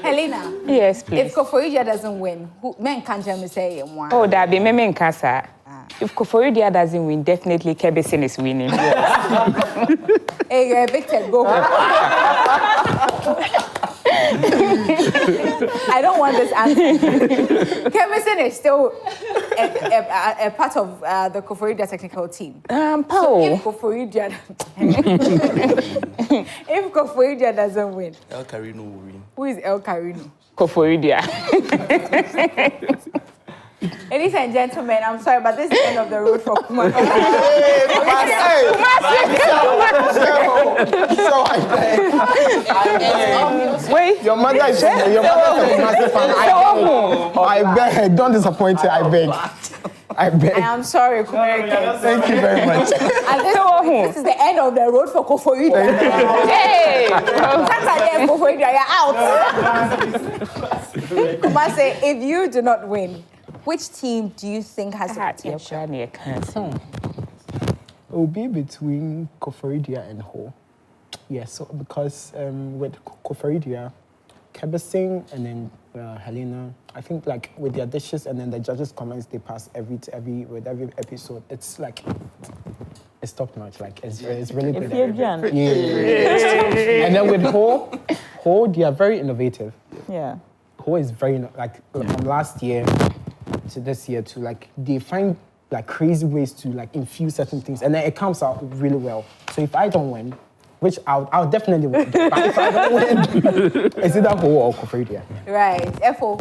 Helena. Yes, please. If Koforidua doesn't win, men can't just say him one. Oh, that be me in casa. If Koforidua doesn't win, definitely Kebesin is winning. Hey, you're evicted. Go. I don't want this answer. Kevin is still a part of the Koforidua technical team. So if Koforidua doesn't win, El Carino will win. who is El Carino? Koforidua. Ladies and gentlemen, I'm sorry, but this is the end of the road for Kumasi. Wait, your mother is a massive fan. I beg, don't disappoint her. I beg. I am sorry, Kumasi. Thank you very much. And this is the end of the road for Koforidua. Hey! Koforidua, you're out. Kumasi, if you do not win, which team do you think has the potential? It will be between Koforidua and Ho. Yes, so because with Kofaridia, Kebesing and then Helena, I think like with their dishes and then the judges' comments they pass with every episode, it's like it's top notch. Like it's really good. Yeah. And then with Ho, they are very innovative. Yeah. Ho is very like from last year to this year to like they find like crazy ways to like infuse certain things and then it comes out really well. So if I don't win, which I'll definitely win. But if I don't win, it's either Ho or Kofaridia. Right. FO.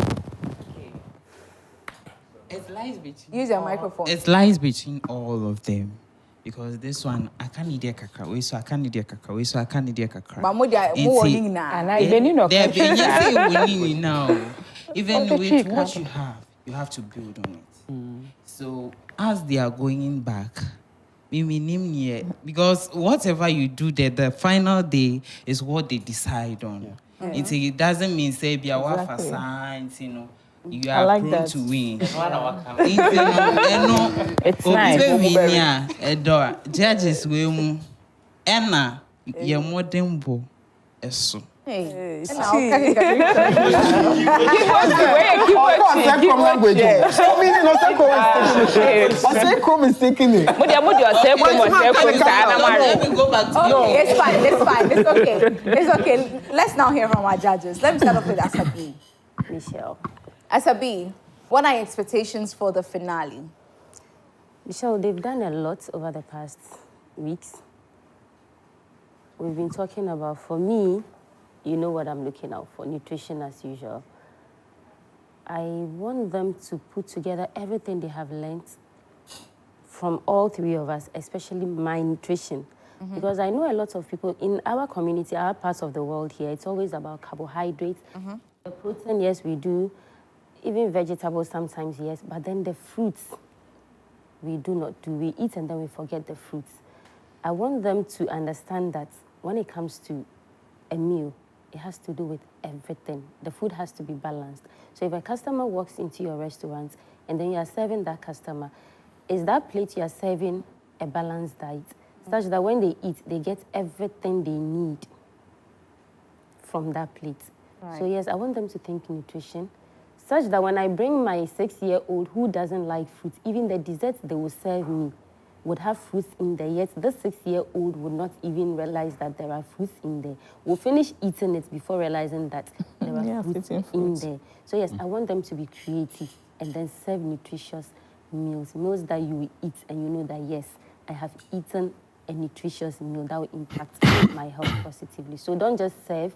It lies between. Use your microphone. It lies between all of them. Because this one, I can't need a kakra, so I can't need a kakra, so I can't need a kakra. And I even know. Now, even with what you have to build on it. So as they are going back, because whatever you do there, the final day is what they decide on. It doesn't mean say be a for signs, you know. You are like prone that. To win. It's nice. Judges will Anna, your modern bo. Eso. Hey. Keep language. Let me go back to it's fine. It's okay. It's okay. Let's now hear from our judges. Let me start off with Asabi. Michelle. Asabi, what are your expectations for the finale? Michelle, they've done a lot over the past weeks. We've been talking about, for me, you know what I'm looking out for, nutrition as usual. I want them to put together everything they have learned from all three of us, especially my nutrition. Because I know a lot of people in our community, our parts of the world here, it's always about carbohydrates. The protein, yes, we do. Even vegetables sometimes, yes. But then the fruits, we do not do. We eat and then we forget the fruits. I want them to understand that when it comes to a meal, it has to do with everything. The food has to be balanced. So if a customer walks into your restaurant and then you are serving that customer, is that plate you are serving a balanced diet? Such that when they eat, they get everything they need from that plate. Right. So yes, I want them to think nutrition, such that when I bring my 6-year-old who doesn't like fruits, even the desserts they will serve me would have fruits in there, yet this 6-year-old would not even realize that there are fruits in there. We'll finish eating it before realizing that there are fruits in there. So yes, I want them to be creative and then serve nutritious meals that you will eat and you know that yes, I have eaten a nutritious meal that will impact my health positively. So don't just serve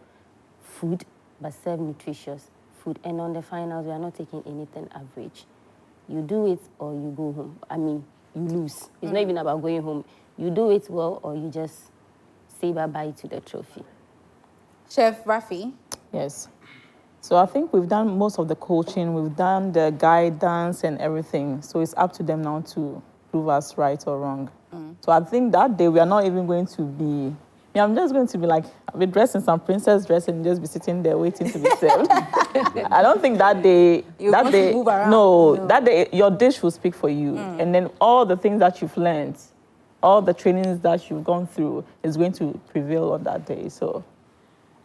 food, but serve nutritious food. And on the finals, we are not taking anything average. You do it or you go home. I mean, you lose. It's not even about going home. You do it well or you just say bye-bye to the trophy. Chef Rafi? Yes. So I think we've done most of the coaching. We've done the guidance and everything. So it's up to them now to prove us right or wrong. So I think that day we are not even going to be... I'm just going to be like, I'll be dressed in some princess dress and just be sitting there waiting to be served. I don't think that day... that day, your dish will speak for you. And then all the things that you've learned, all the trainings that you've gone through is going to prevail on that day. So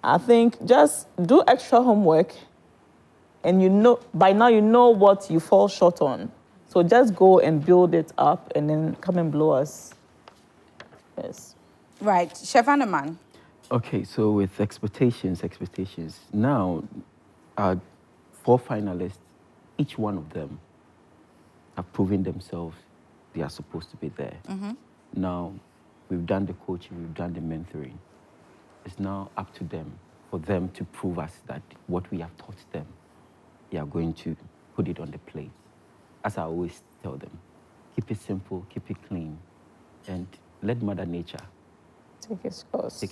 I think just do extra homework and you know, by now you know what you fall short on. So just go and build it up and then come and blow us. Yes. Right. Chef Anderman. Okay, so with expectations. Now, 4 finalists, each one of them have proven themselves they are supposed to be there. Now, we've done the coaching, we've done the mentoring. It's now up to them, for them to prove us that what we have taught them, they are going to put it on the plate. As I always tell them, keep it simple, keep it clean, and let Mother Nature take its course.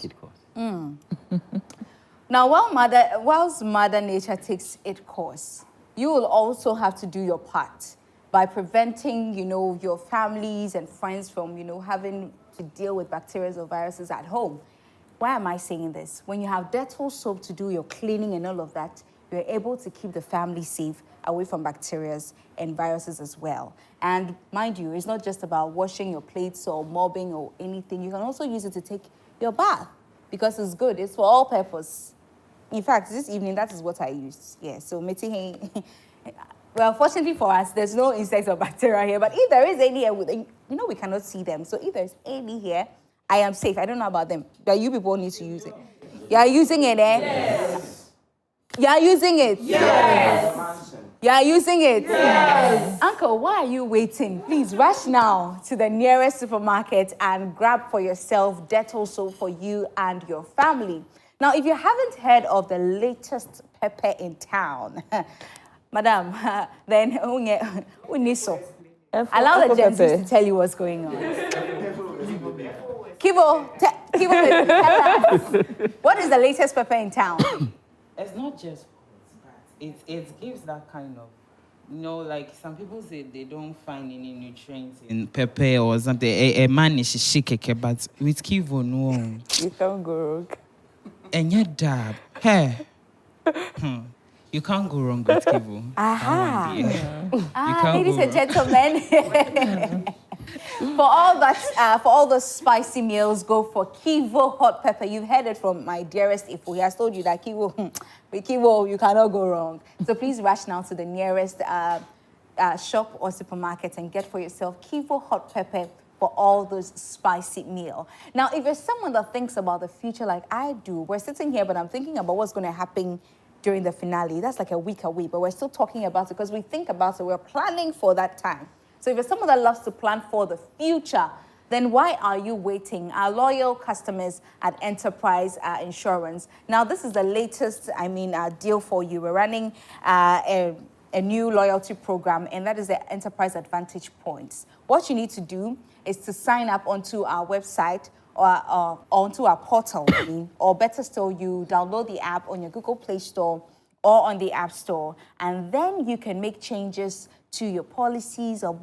Now, whilst Mother Nature takes its course, you will also have to do your part by preventing, your families and friends from, having to deal with bacteria or viruses at home. Why am I saying this? When you have Dettol soap to do your cleaning and all of that, you're able to keep the family safe away from bacteria and viruses as well. And mind you, it's not just about washing your plates or mopping or anything. You can also use it to take your bath. because it's good. It's for all purpose. In fact, this evening, that is what I used. Yeah, so well, fortunately for us, there's no insects or bacteria here, but if there is any here, we cannot see them. So if there's any here, I am safe. I don't know about them, but you people need to use it. You are using it, eh? Yes. You are using it? Yes. You are using it? Yes. Uncle, why are you waiting? Please rush now to the nearest supermarket and grab for yourself Dettol soap for you and your family. Now, if you haven't heard of the latest pepper in town, Madam, then we need so. Allow the Gen Zs to tell you what's going on. Kibo, tell us, what is the latest pepper in town? It's not just it gives that kind of, like some people say they don't find any nutrients in pepper or something. A man is shikeke, but with Kivo, no. You can't go wrong. And your dab, hey. You can't go wrong with Kivo. Aha. Ladies and gentlemen. For all the spicy meals, go for Kivo hot pepper. You've heard it from my dearest Ifo. He has told you that with Kivo, you cannot go wrong. So please rush now to the nearest shop or supermarket and get for yourself Kivo hot pepper for all those spicy meals. Now, if you're someone that thinks about the future like I do, we're sitting here, but I'm thinking about what's going to happen during the finale. That's like a week away, but we're still talking about it because we think about it. We're planning for that time. So if you're someone that loves to plan for the future, then why are you waiting? Our loyal customers at Enterprise Insurance. Now, this is the latest, deal for you. We're running a new loyalty program, and that is the Enterprise Advantage Points. What you need to do is to sign up onto our website or onto our portal, or better still, you download the app on your Google Play Store or on the App Store, and then you can make changes to your policies or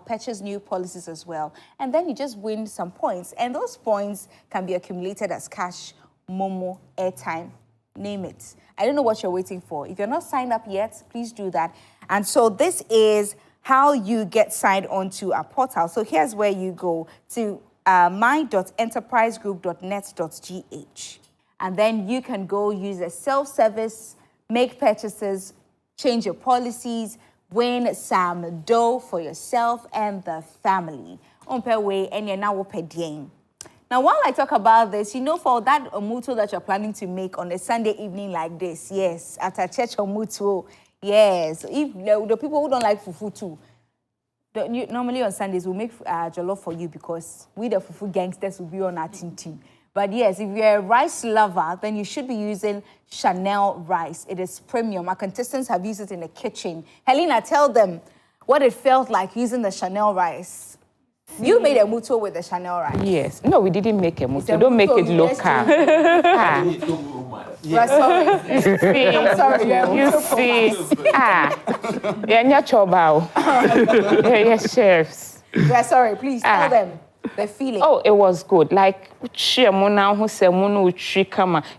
purchase new policies as well. And then you just win some points. And those points can be accumulated as cash, Momo, airtime, name it. I don't know what you're waiting for. If you're not signed up yet, please do that. And so this is how you get signed onto our portal. So here's where you go to my.enterprisegroup.net.gh. And then you can go use a self-service, make purchases, change your policies, win some dough for yourself and the family. Now, while I talk about this, for that mutual that you're planning to make on a Sunday evening like this, yes, at a church or mutual, yes. If the people who don't like fufu too, normally on Sundays we'll make jollof for you because we the fufu gangsters will be on our team. But yes, if you're a rice lover, then you should be using Chanel rice. It is premium. Our contestants have used it in the kitchen. Helena, tell them what it felt like using the Chanel rice. You made a muto with the Chanel rice. Yes. No, we didn't make a muto. Don't make it local. We're sorry. I'm sorry. You see. Yeah, yes, chefs. We're sorry. Please tell them the feeling. Oh, it was good. Like,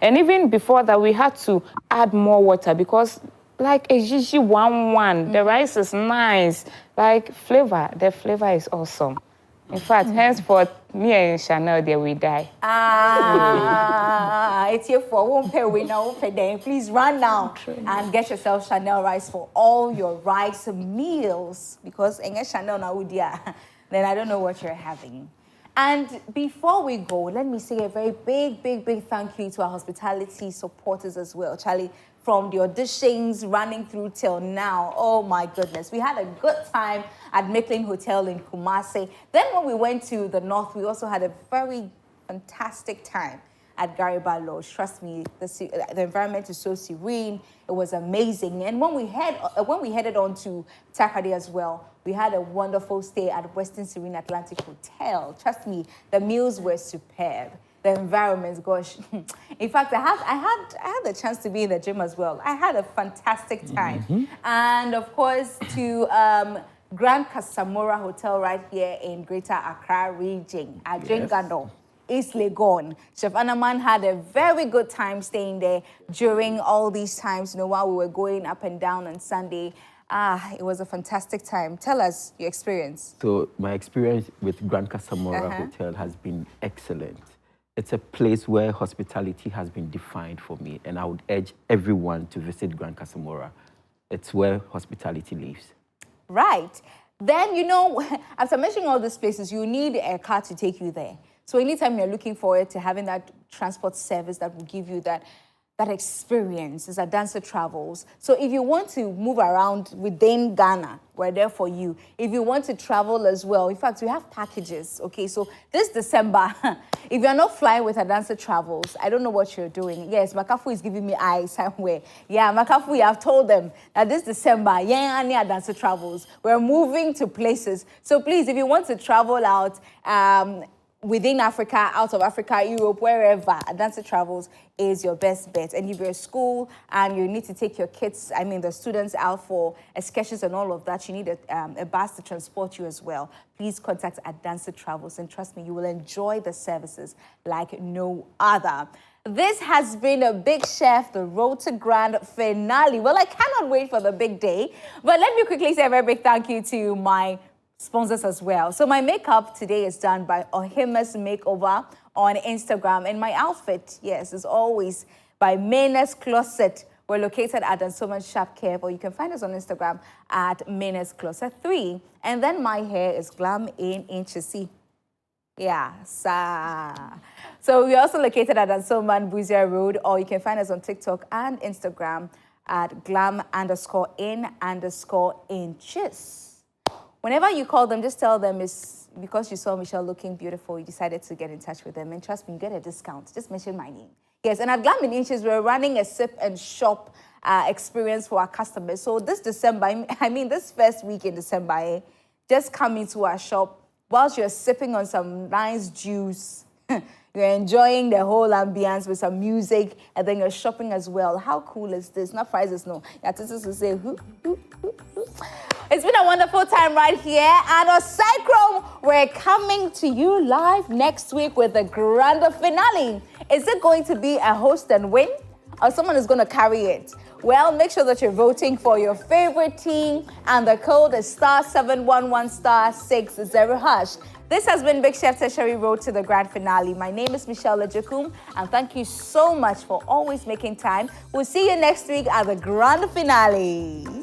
and even before that, we had to add more water because, like, a Gigi 1-1, the rice is nice. Like, the flavor is awesome. In fact, henceforth, me and Chanel, there we die. It's here for one pay winner, one pay day. Please run now and get yourself Chanel rice for all your rice meals. Because Chanel now, then I don't know what you're having. And before we go, let me say a very big thank you to our hospitality supporters as well. Charlie, from the auditions running through till now, oh my goodness. We had a good time at Micklin Hotel in Kumasi. Then when we went to the north, we also had a very fantastic time at Gariba Lodge. Trust me, the environment is so serene. It was amazing. And when we headed on to Tertiary as well, we had a wonderful stay at Western Serene Atlantic Hotel. Trust me, the meals were superb. The environment, gosh. In fact, I had the chance to be in the gym as well. I had a fantastic time. And of course, to Grand Casamora Hotel right here in Greater Accra region, at Jengano, East Legon. Chef Anaman had a very good time staying there during all these times, while we were going up and down on Sunday. It was a fantastic time. Tell us your experience. So my experience with Grand Casamora Hotel has been excellent. it's a place where hospitality has been defined for me, and I would urge everyone to visit Grand Casamora. It's where hospitality lives. Right. Then, you know, after mentioning all these places, you need a car to take you there. So anytime you're looking forward to having that transport service that will give you that experience is Dancer Travels. So if you want to move around within Ghana, we're there for you. If you want to travel as well, in fact, we have packages, okay? So this December, if you're not flying with Dancer Travels, I don't know what you're doing. Yes, Makafu is giving me eyes somewhere. Yeah, Makafu, I've told them that this December, Dancer Travels, we're moving to places. So please, if you want to travel out, within Africa, out of Africa, Europe, wherever, Dancer Travels is your best bet. And if you're at school and you need to take your kids, the students out for excursions and all of that, you need a bus to transport you as well. Please contact Dancer Travels, and trust me, you will enjoy the services like no other. This has been a Big Chef, the Road to Grand finale. Well, I cannot wait for the big day, but let me quickly say a very big thank you to my sponsors as well. So my makeup today is done by Ohima's Makeover on Instagram, and my outfit, yes, is always by Mena's Closet. We're located at Dansoman Sharp Care, or you can find us on Instagram at Mena's Closet 3. And then my hair is Glam in Inchesi. Yeah, so we're also located at Dansoman Buzia Road, or you can find us on TikTok and Instagram at glam_in_inches. Whenever you call them, just tell them it's because you saw Michelle looking beautiful, you decided to get in touch with them. And trust me, you get a discount. Just mention my name. Yes, and at Glam in Inches, we're running a sip and shop experience for our customers. So this December, this first week in December, just come into our shop whilst you're sipping on some nice juice. You're enjoying the whole ambience with some music, and then you're shopping as well. How cool is this? Not prizes, no. Yeah, this is to say, It's been a wonderful time right here at Cychrome. We're coming to you live next week with the grand finale. Is it going to be a host and win, or someone is going to carry it? Well, make sure that you're voting for your favorite team, and the code is *711*60#. This has been Big Chef Tertiary Road to the Grand Finale. My name is Michelle Lejokum, and thank you so much for always making time. We'll see you next week at the Grand Finale.